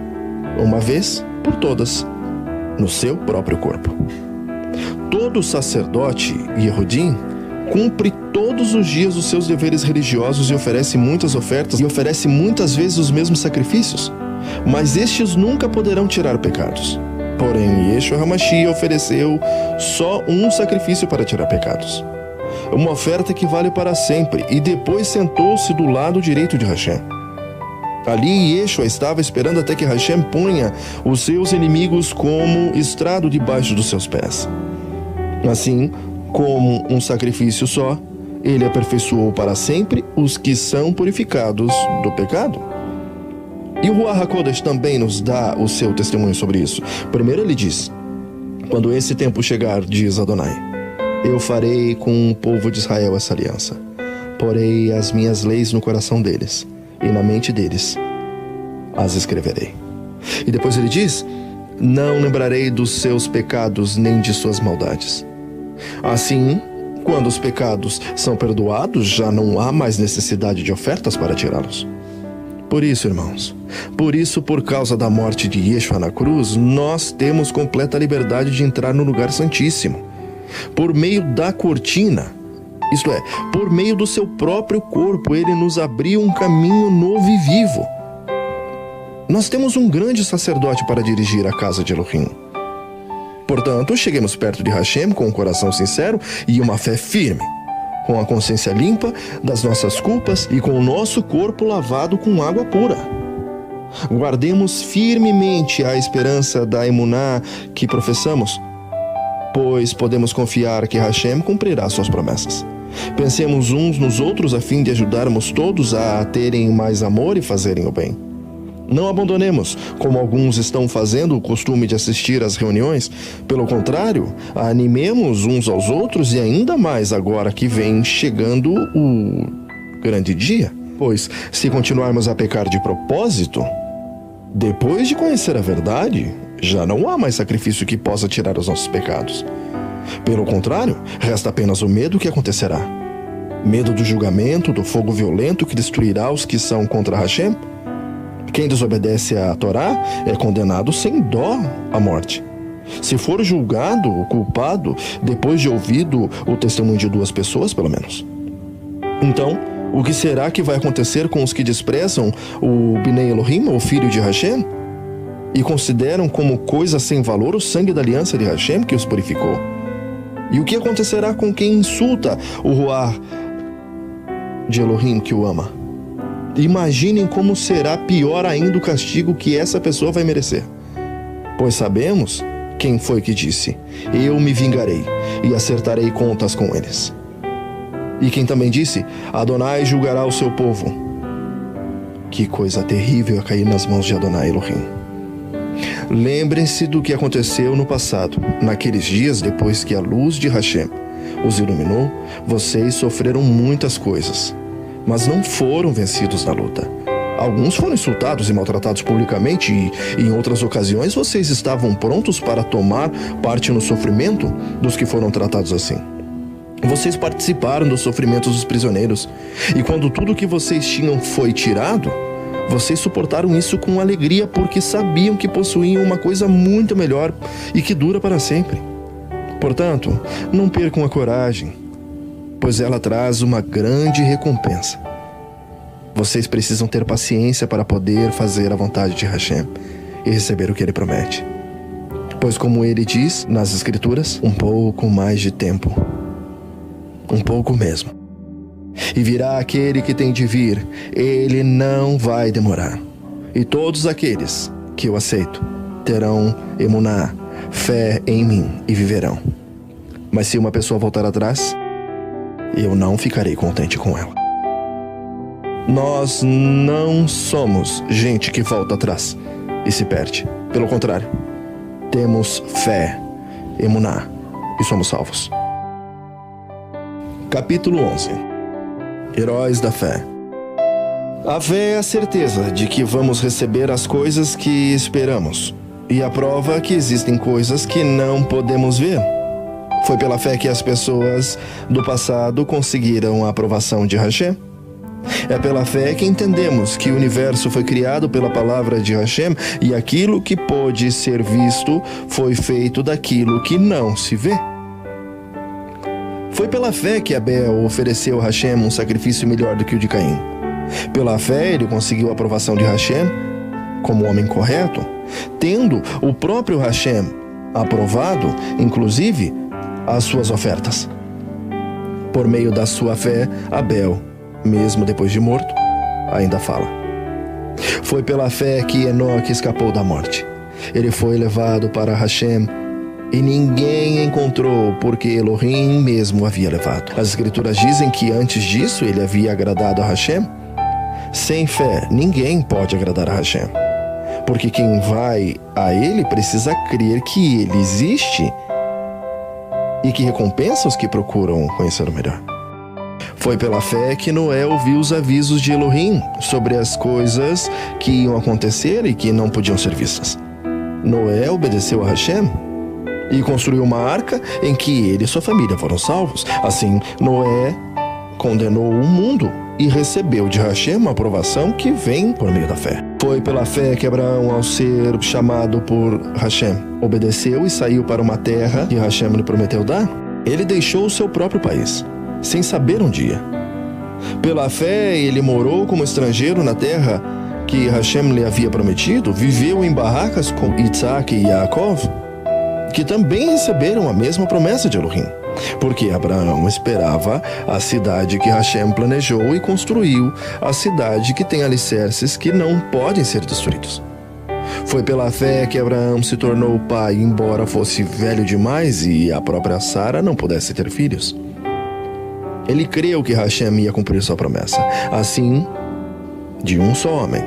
uma vez por todas, no seu próprio corpo. Todo sacerdote Yehudim cumpre todos os dias os seus deveres religiosos e oferece muitas ofertas e oferece muitas vezes os mesmos sacrifícios, mas estes nunca poderão tirar pecados. Porém, Yeshua HaMashiach ofereceu só um sacrifício para tirar pecados, uma oferta que vale para sempre, e depois sentou-se do lado direito de Hashem. Ali Yeshua estava esperando até que Hashem ponha os seus inimigos como estrado debaixo dos seus pés. Assim, como um sacrifício só, ele aperfeiçoou para sempre os que são purificados do pecado. E o Ruach HaKodesh também nos dá o seu testemunho sobre isso. Primeiro ele diz: quando esse tempo chegar, diz Adonai, eu farei com o povo de Israel essa aliança. Porei as minhas leis no coração deles, e na mente deles as escreverei. E depois ele diz: não lembrarei dos seus pecados nem de suas maldades. Assim, quando os pecados são perdoados, já não há mais necessidade de ofertas para tirá-los. Por isso, irmãos, por causa da morte de Yeshua na cruz, nós temos completa liberdade de entrar no lugar santíssimo. Por meio da cortina, isto é, por meio do seu próprio corpo, ele nos abriu um caminho novo e vivo. Nós temos um grande sacerdote para dirigir a casa de Elohim. Portanto, cheguemos perto de Hashem com um coração sincero e uma fé firme, com a consciência limpa das nossas culpas e com o nosso corpo lavado com água pura. Guardemos firmemente a esperança da emuná que professamos, pois podemos confiar que Hashem cumprirá suas promessas. Pensemos uns nos outros a fim de ajudarmos todos a terem mais amor e fazerem o bem. Não abandonemos, como alguns estão fazendo, o costume de assistir às reuniões. Pelo contrário, animemos uns aos outros e ainda mais agora que vem chegando o grande dia. Pois, se continuarmos a pecar de propósito, depois de conhecer a verdade, já não há mais sacrifício que possa tirar os nossos pecados. Pelo contrário, resta apenas o medo que acontecerá. Medo do julgamento, do fogo violento que destruirá os que são contra Hashem. Quem desobedece à Torá é condenado sem dó à morte. Se for julgado o culpado, depois de ouvido o testemunho de duas pessoas, pelo menos. Então, o que será que vai acontecer com os que desprezam o Bnei Elohim, o filho de Hashem, e consideram como coisa sem valor o sangue da aliança de Hashem que os purificou? E o que acontecerá com quem insulta o Ruach de Elohim que o ama? Imaginem como será pior ainda o castigo que essa pessoa vai merecer. Pois sabemos quem foi que disse: eu me vingarei e acertarei contas com eles. E quem também disse: Adonai julgará o seu povo. Que coisa terrível é cair nas mãos de Adonai Elohim. Lembrem-se do que aconteceu no passado. Naqueles dias, depois que a luz de Hashem os iluminou, vocês sofreram muitas coisas, mas não foram vencidos na luta. Alguns foram insultados e maltratados publicamente e, em outras ocasiões, vocês estavam prontos para tomar parte no sofrimento dos que foram tratados assim. Vocês participaram dos sofrimentos dos prisioneiros, e quando tudo que vocês tinham foi tirado, vocês suportaram isso com alegria porque sabiam que possuíam uma coisa muito melhor e que dura para sempre. Portanto, não percam a coragem, pois ela traz uma grande recompensa. Vocês precisam ter paciência para poder fazer a vontade de Hashem e receber o que ele promete. Pois, como ele diz nas Escrituras, um pouco mais de tempo. Um pouco mesmo. E virá aquele que tem de vir, ele não vai demorar. E todos aqueles que eu aceito terão emuná, fé em mim e viverão. Mas se uma pessoa voltar atrás, eu não ficarei contente com ela. Nós não somos gente que volta atrás e se perde. Pelo contrário, temos fé, emuná, e somos salvos. Capítulo 11. Heróis da fé. A fé é a certeza de que vamos receber as coisas que esperamos, e a prova que existem coisas que não podemos ver. Foi pela fé que as pessoas do passado conseguiram a aprovação de Hashem. É pela fé que entendemos que o universo foi criado pela palavra de Hashem e aquilo que pôde ser visto foi feito daquilo que não se vê. Foi pela fé que Abel ofereceu a Hashem um sacrifício melhor do que o de Caim. Pela fé ele conseguiu a aprovação de Hashem como homem correto, tendo o próprio Hashem aprovado, inclusive, as suas ofertas. Por meio da sua fé, Abel, mesmo depois de morto, ainda fala. Foi pela fé que Enoque escapou da morte. Ele foi levado para Hashem e ninguém encontrou, porque Elohim mesmo o havia levado. As escrituras dizem que antes disso ele havia agradado a Hashem. Sem fé, ninguém pode agradar a Hashem, porque quem vai a ele precisa crer que ele existe e que recompensa os que procuram conhecer o melhor. Foi pela fé que Noé ouviu os avisos de Elohim sobre as coisas que iam acontecer e que não podiam ser vistas. Noé obedeceu a Hashem e construiu uma arca em que ele e sua família foram salvos. Assim, Noé condenou o mundo e recebeu de Hashem uma aprovação que vem por meio da fé. Foi pela fé que Abraão, ao ser chamado por Hashem, obedeceu e saiu para uma terra que Hashem lhe prometeu dar. Ele deixou o seu próprio país, sem saber um dia. Pela fé, ele morou como estrangeiro na terra que Hashem lhe havia prometido, viveu em barracas com Isaac e Yaakov, que também receberam a mesma promessa de Elohim, porque Abraão esperava a cidade que Hashem planejou e construiu, a cidade que tem alicerces que não podem ser destruídos. Foi pela fé que Abraão se tornou pai, embora fosse velho demais e a própria Sara não pudesse ter filhos. Ele creu que Hashem ia cumprir sua promessa. Assim, de um só homem,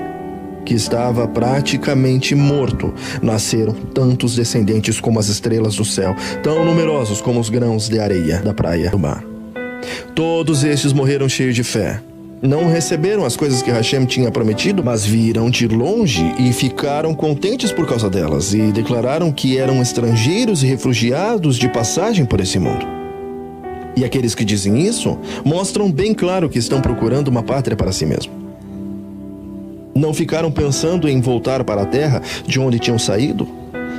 que estava praticamente morto, nasceram tantos descendentes como as estrelas do céu, tão numerosos como os grãos de areia da praia do mar. Todos estes morreram cheios de fé. Não receberam as coisas que Hashem tinha prometido, mas viram de longe e ficaram contentes por causa delas, e declararam que eram estrangeiros e refugiados de passagem por esse mundo. E aqueles que dizem isso mostram bem claro que estão procurando uma pátria para si mesmos. Não ficaram pensando em voltar para a terra de onde tinham saído?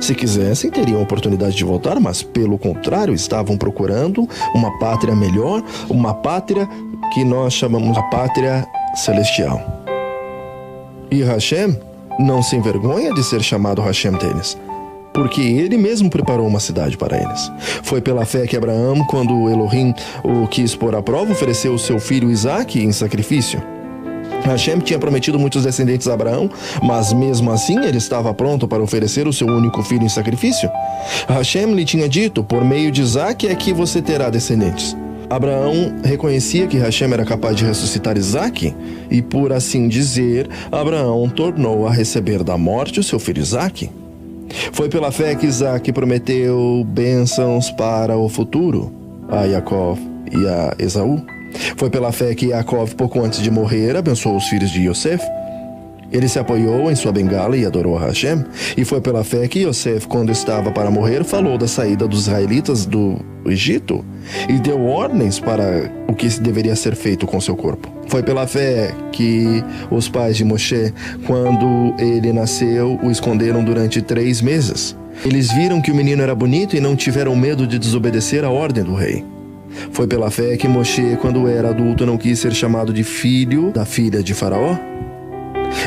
Se quisessem, teriam a oportunidade de voltar, mas pelo contrário, estavam procurando uma pátria melhor, uma pátria que nós chamamos a pátria celestial. E Hashem não se envergonha de ser chamado Hashem deles, porque ele mesmo preparou uma cidade para eles. Foi pela fé que Abraão, quando Elohim o quis pôr à prova, ofereceu o seu filho Isaque em sacrifício. Hashem tinha prometido muitos descendentes a Abraão, mas mesmo assim ele estava pronto para oferecer o seu único filho em sacrifício. Hashem lhe tinha dito, por meio de Isaque é que você terá descendentes. Abraão reconhecia que Hashem era capaz de ressuscitar Isaque, e por assim dizer, Abraão tornou a receber da morte o seu filho Isaque. Foi pela fé que Isaque prometeu bênçãos para o futuro a Yaakov e a Esaú. Foi pela fé que Yaakov, pouco antes de morrer, abençoou os filhos de Yosef. Ele se apoiou em sua bengala e adorou a Hashem. E foi pela fé que Yosef, quando estava para morrer, falou da saída dos israelitas do Egito e deu ordens para o que deveria ser feito com seu corpo. Foi pela fé que os pais de Moshe, quando ele nasceu, o esconderam durante 3 meses. Eles viram que o menino era bonito e não tiveram medo de desobedecer a ordem do rei. Foi pela fé que Moshe, quando era adulto, não quis ser chamado de filho da filha de Faraó.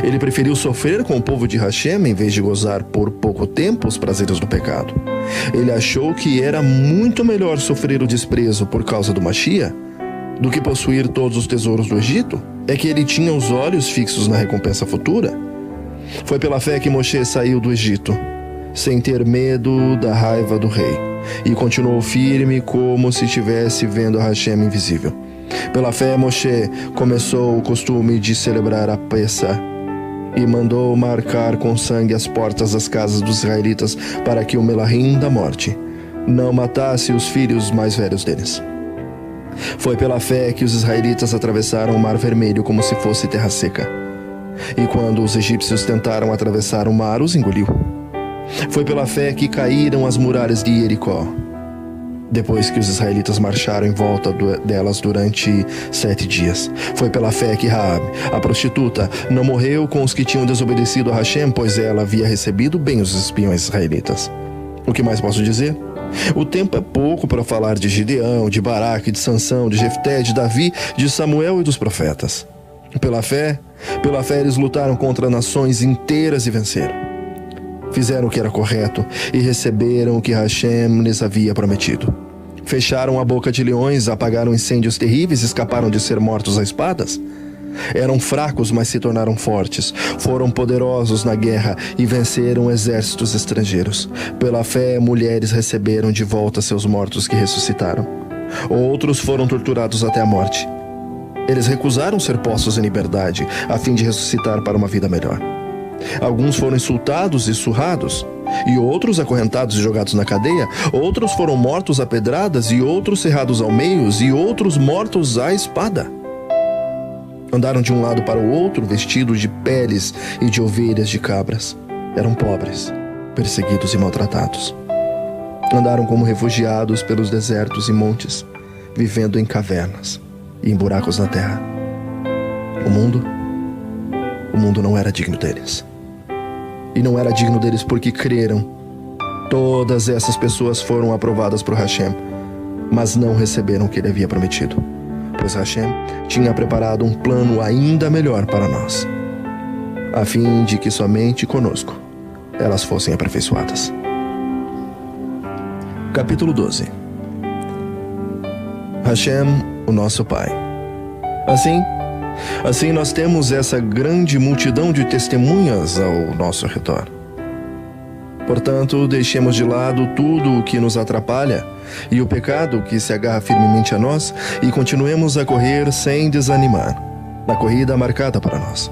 Ele preferiu sofrer com o povo de Hashem em vez de gozar por pouco tempo os prazeres do pecado. Ele achou que era muito melhor sofrer o desprezo por causa do Mashiach do que possuir todos os tesouros do Egito. É que ele tinha os olhos fixos na recompensa futura. Foi pela fé que Moshe saiu do Egito, sem ter medo da raiva do rei, e continuou firme como se estivesse vendo a Hashem invisível. Pela fé, Moshe começou o costume de celebrar a Pessah e mandou marcar com sangue as portas das casas dos israelitas para que o Melahim da morte não matasse os filhos mais velhos deles. Foi pela fé que os israelitas atravessaram o Mar Vermelho como se fosse terra seca. E quando os egípcios tentaram atravessar o mar, os engoliu. Foi pela fé que caíram as muralhas de Jericó, depois que os israelitas marcharam em volta delas durante 7 dias. Foi pela fé que Raabe, a prostituta, não morreu com os que tinham desobedecido a Hashem, pois ela havia recebido bem os espiões israelitas. O que mais posso dizer? O tempo é pouco para falar de Gideão, de Baraque, de Sansão, de Jefté, de Davi, de Samuel e dos profetas. Pela fé eles lutaram contra nações inteiras e venceram. Fizeram o que era correto e receberam o que Hashem lhes havia prometido. Fecharam a boca de leões, apagaram incêndios terríveis e escaparam de ser mortos a espadas. Eram fracos, mas se tornaram fortes. Foram poderosos na guerra e venceram exércitos estrangeiros. Pela fé, mulheres receberam de volta seus mortos que ressuscitaram. Outros foram torturados até a morte. Eles recusaram ser postos em liberdade, a fim de ressuscitar para uma vida melhor. Alguns foram insultados e surrados, e outros acorrentados e jogados na cadeia. Outros foram mortos a pedradas, e outros cerrados ao meio, e outros mortos à espada. Andaram de um lado para o outro, vestidos de peles e de ovelhas de cabras. Eram pobres, perseguidos e maltratados. Andaram como refugiados pelos desertos e montes, vivendo em cavernas e em buracos na terra. O mundo não era digno deles. E não era digno deles porque creram. Todas essas pessoas foram aprovadas por Hashem, mas não receberam o que ele havia prometido, pois Hashem tinha preparado um plano ainda melhor para nós, a fim de que somente conosco elas fossem aperfeiçoadas. Capítulo 12. Hashem, o nosso Pai. Assim nós temos essa grande multidão de testemunhas ao nosso redor. Portanto, deixemos de lado tudo o que nos atrapalha e o pecado que se agarra firmemente a nós e continuemos a correr sem desanimar, na corrida marcada para nós.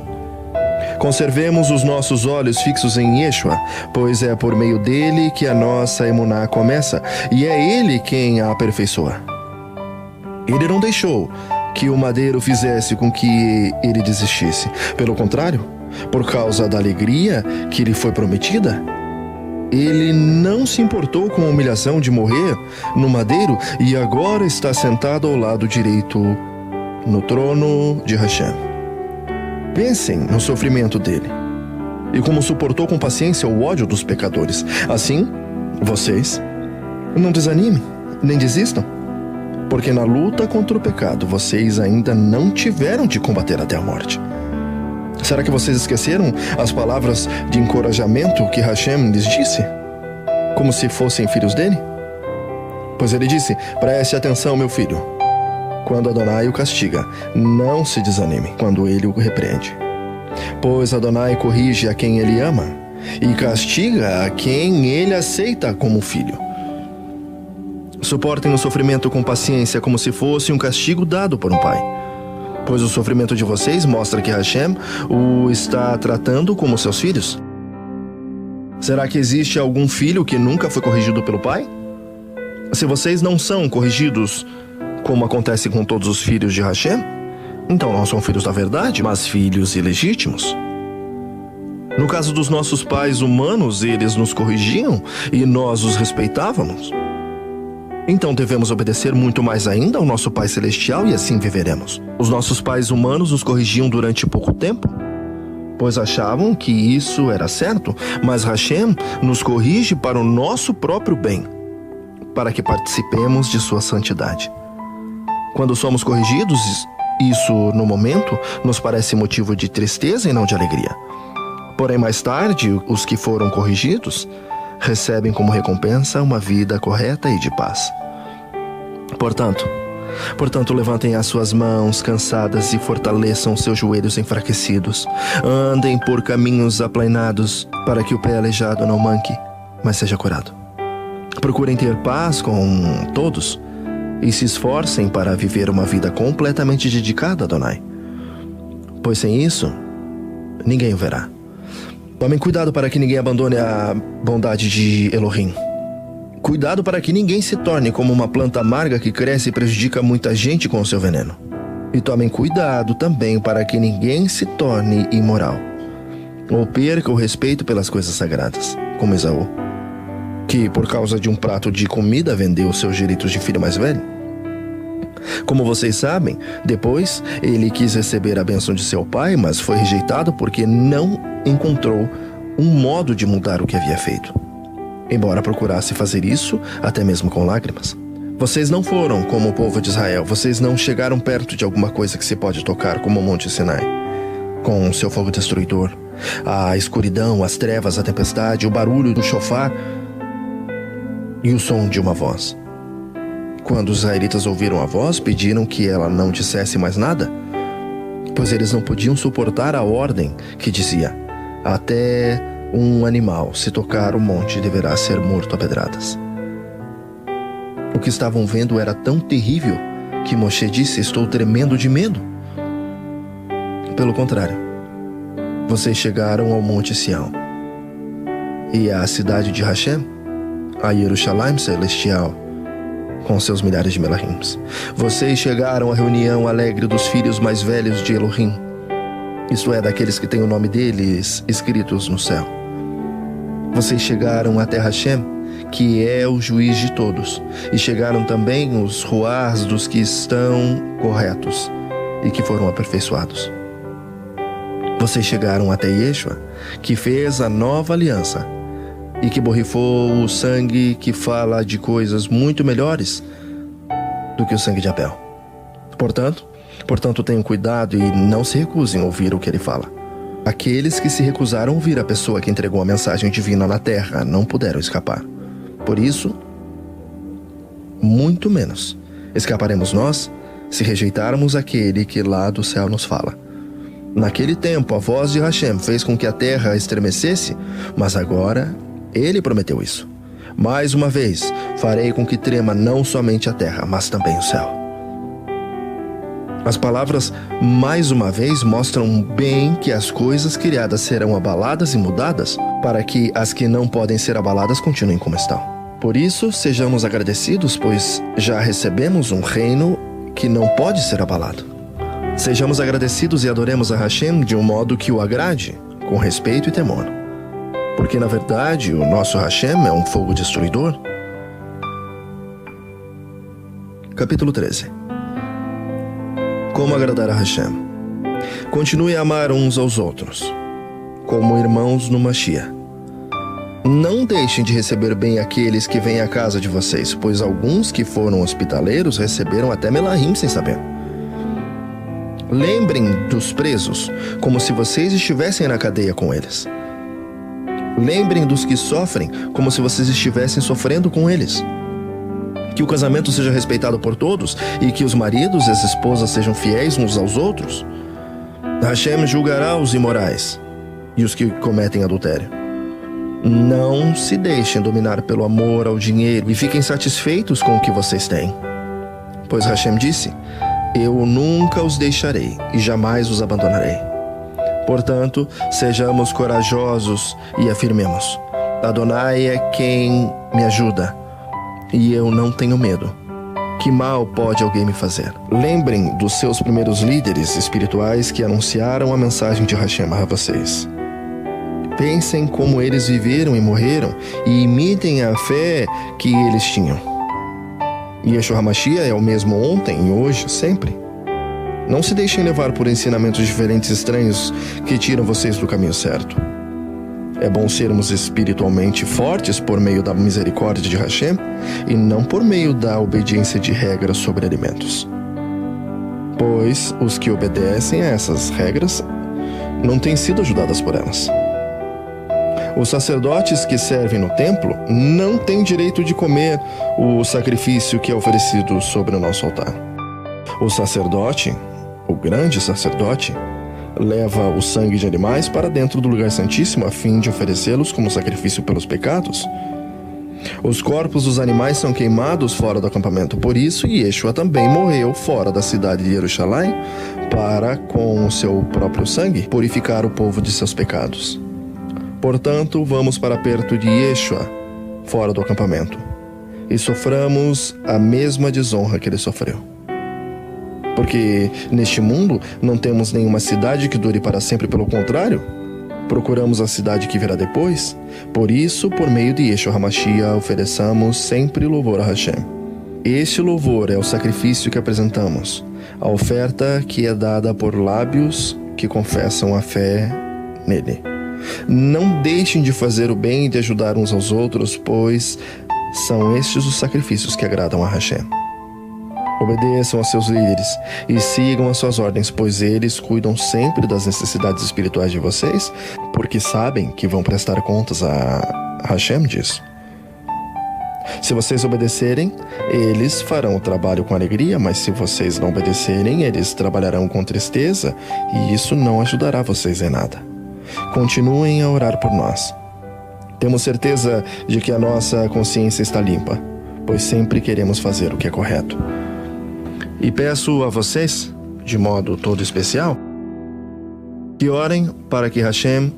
Conservemos os nossos olhos fixos em Yeshua, pois é por meio dele que a nossa emuná começa e é ele quem a aperfeiçoa. Ele não deixou que o madeiro fizesse com que ele desistisse. Pelo contrário, por causa da alegria que lhe foi prometida, ele não se importou com a humilhação de morrer no madeiro e agora está sentado ao lado direito no trono de Hashem. Pensem no sofrimento dele e como suportou com paciência o ódio dos pecadores. Assim, vocês não desanimem, nem desistam, porque na luta contra o pecado vocês ainda não tiveram de combater até a morte. Será que vocês esqueceram as palavras de encorajamento que Hashem lhes disse? Como se fossem filhos dele? Pois ele disse: preste atenção, meu filho. Quando Adonai o castiga, não se desanime quando ele o repreende. Pois Adonai corrige a quem ele ama e castiga a quem ele aceita como filho. Suportem o sofrimento com paciência como se fosse um castigo dado por um pai. Pois o sofrimento de vocês mostra que Hashem o está tratando como seus filhos. Será que existe algum filho que nunca foi corrigido pelo pai? Se vocês não são corrigidos, como acontece com todos os filhos de Hashem, então não são filhos da verdade, mas filhos ilegítimos. No caso dos nossos pais humanos, eles nos corrigiam e nós os respeitávamos. Então devemos obedecer muito mais ainda ao nosso Pai Celestial e assim viveremos. Os nossos pais humanos nos corrigiam durante pouco tempo, pois achavam que isso era certo, mas Hashem nos corrige para o nosso próprio bem, para que participemos de sua santidade. Quando somos corrigidos, isso no momento nos parece motivo de tristeza e não de alegria. Porém, mais tarde, os que foram corrigidos recebem como recompensa uma vida correta e de paz. Portanto, levantem as suas mãos cansadas e fortaleçam seus joelhos enfraquecidos. Andem por caminhos aplainados, para que o pé aleijado não manque, mas seja curado. Procurem ter paz com todos e se esforcem para viver uma vida completamente dedicada a Adonai, pois sem isso, ninguém o verá. Tomem cuidado para que ninguém abandone a bondade de Elohim. Cuidado para que ninguém se torne como uma planta amarga que cresce e prejudica muita gente com o seu veneno. E tomem cuidado também para que ninguém se torne imoral, ou perca o respeito pelas coisas sagradas, como Esaú, que por causa de um prato de comida vendeu seus direitos de filho mais velho. Como vocês sabem, depois ele quis receber a bênção de seu pai, mas foi rejeitado porque não encontrou um modo de mudar o que havia feito, embora procurasse fazer isso até mesmo com lágrimas. Vocês não foram como o povo de Israel, vocês não chegaram perto de alguma coisa que se pode tocar, como o Monte Sinai, com seu fogo destruidor, a escuridão, as trevas, a tempestade, o barulho do chofar e o som de uma voz. Quando os israelitas ouviram a voz, pediram que ela não dissesse mais nada, pois eles não podiam suportar a ordem que dizia: até um animal, se tocar o monte, deverá ser morto a pedradas. O que estavam vendo era tão terrível que Moshe disse: estou tremendo de medo. Pelo contrário, vocês chegaram ao Monte Sião e à cidade de Hashem, a Jerusalém celestial, com seus milhares de melahims. Vocês chegaram à reunião alegre dos filhos mais velhos de Elohim, isto é, daqueles que têm o nome deles escritos no céu. Vocês chegaram até Hashem, que é o juiz de todos, e chegaram também os ruás dos que estão corretos e que foram aperfeiçoados. Vocês chegaram até Yeshua, que fez a nova aliança e que borrifou o sangue que fala de coisas muito melhores do que o sangue de Abel. Portanto, tenham cuidado e não se recusem a ouvir o que ele fala. Aqueles que se recusaram a ouvir a pessoa que entregou a mensagem divina na terra não puderam escapar. Por isso, muito menos escaparemos nós se rejeitarmos aquele que lá do céu nos fala. Naquele tempo, a voz de Hashem fez com que a terra estremecesse, mas agora ele prometeu isso. Mais uma vez, farei com que trema não somente a terra, mas também o céu. As palavras mais uma vez mostram bem que as coisas criadas serão abaladas e mudadas para que as que não podem ser abaladas continuem como estão. Por isso, sejamos agradecidos, pois já recebemos um reino que não pode ser abalado. Sejamos agradecidos e adoremos a Hashem de um modo que o agrade, com respeito e temor. Porque, na verdade, o nosso Hashem é um fogo destruidor. Capítulo 13. Como agradar a Hashem? Continue a amar uns aos outros, como irmãos no Mashiach. Não deixem de receber bem aqueles que vêm à casa de vocês, pois alguns que foram hospitaleiros receberam até melahim sem saber. Lembrem dos presos, como se vocês estivessem na cadeia com eles. Lembrem dos que sofrem, como se vocês estivessem sofrendo com eles. Que o casamento seja respeitado por todos e que os maridos e as esposas sejam fiéis uns aos outros. Hashem julgará os imorais e os que cometem adultério. Não se deixem dominar pelo amor ao dinheiro e fiquem satisfeitos com o que vocês têm. Pois Hashem disse: eu nunca os deixarei e jamais os abandonarei. Portanto, sejamos corajosos e afirmemos: Adonai é quem me ajuda, e eu não tenho medo. Que mal pode alguém me fazer? Lembrem dos seus primeiros líderes espirituais que anunciaram a mensagem de Hashem a vocês. Pensem como eles viveram e morreram e imitem a fé que eles tinham. Yeshua HaMashiach é o mesmo ontem, hoje, sempre. Não se deixem levar por ensinamentos diferentes e estranhos que tiram vocês do caminho certo. É bom sermos espiritualmente fortes por meio da misericórdia de Hashem e não por meio da obediência de regras sobre alimentos. Pois os que obedecem a essas regras não têm sido ajudados por elas. Os sacerdotes que servem no templo não têm direito de comer o sacrifício que é oferecido sobre o nosso altar. O sacerdote, o grande sacerdote, leva o sangue de animais para dentro do lugar santíssimo a fim de oferecê-los como sacrifício pelos pecados. Os corpos dos animais são queimados fora do acampamento. Por isso, Yeshua também morreu fora da cidade de Jerusalém para, com o seu próprio sangue, purificar o povo de seus pecados. Portanto, vamos para perto de Yeshua, fora do acampamento, e soframos a mesma desonra que ele sofreu. Porque neste mundo não temos nenhuma cidade que dure para sempre, pelo contrário, procuramos a cidade que virá depois. Por isso, por meio de Yeshua HaMashiach, ofereçamos sempre louvor a Hashem. Este louvor é o sacrifício que apresentamos, a oferta que é dada por lábios que confessam a fé nele. Não deixem de fazer o bem e de ajudar uns aos outros, pois são estes os sacrifícios que agradam a Hashem. Obedeçam aos seus líderes e sigam as suas ordens, pois eles cuidam sempre das necessidades espirituais de vocês, porque sabem que vão prestar contas a Hashem disso. Se vocês obedecerem, eles farão o trabalho com alegria, mas se vocês não obedecerem, eles trabalharão com tristeza, e isso não ajudará vocês em nada. Continuem a orar por nós. Temos certeza de que a nossa consciência está limpa, pois sempre queremos fazer o que é correto. E peço a vocês, de modo todo especial, que orem para que Hashem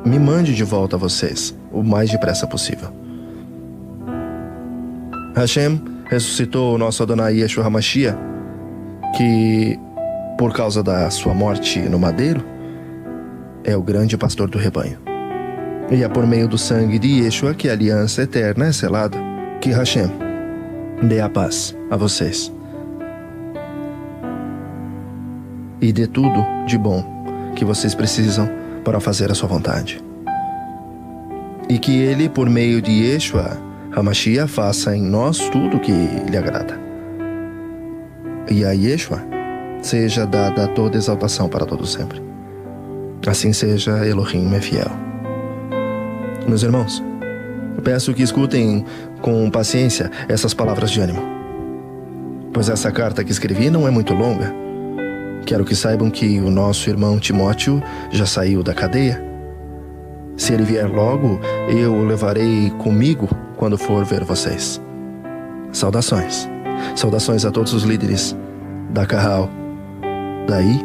me mande de volta a vocês o mais depressa possível. Hashem ressuscitou o nosso Adonai Yeshua HaMashiach, que, por causa da sua morte no madeiro, é o grande pastor do rebanho. E é por meio do sangue de Yeshua que a aliança eterna é selada. Que Hashem dê a paz a vocês e dê tudo de bom que vocês precisam para fazer a sua vontade. E que Ele, por meio de Yeshua HaMashiach, faça em nós tudo o que lhe agrada. E a Yeshua seja dada toda exaltação para todo sempre. Assim seja, Elohim é fiel. Meus irmãos, eu peço que escutem com paciência essas palavras de ânimo, pois essa carta que escrevi não é muito longa. Quero que saibam que o nosso irmão Timóteo já saiu da cadeia. Se ele vier logo, eu o levarei comigo quando for ver vocês. Saudações. Saudações a todos os líderes da Carral, daí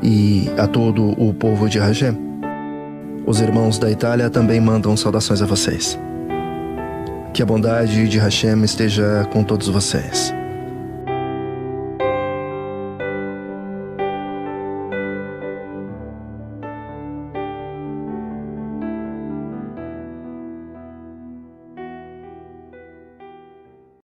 e a todo o povo de Hashem. Os irmãos da Itália também mandam saudações a vocês. Que a bondade de Hashem esteja com todos vocês.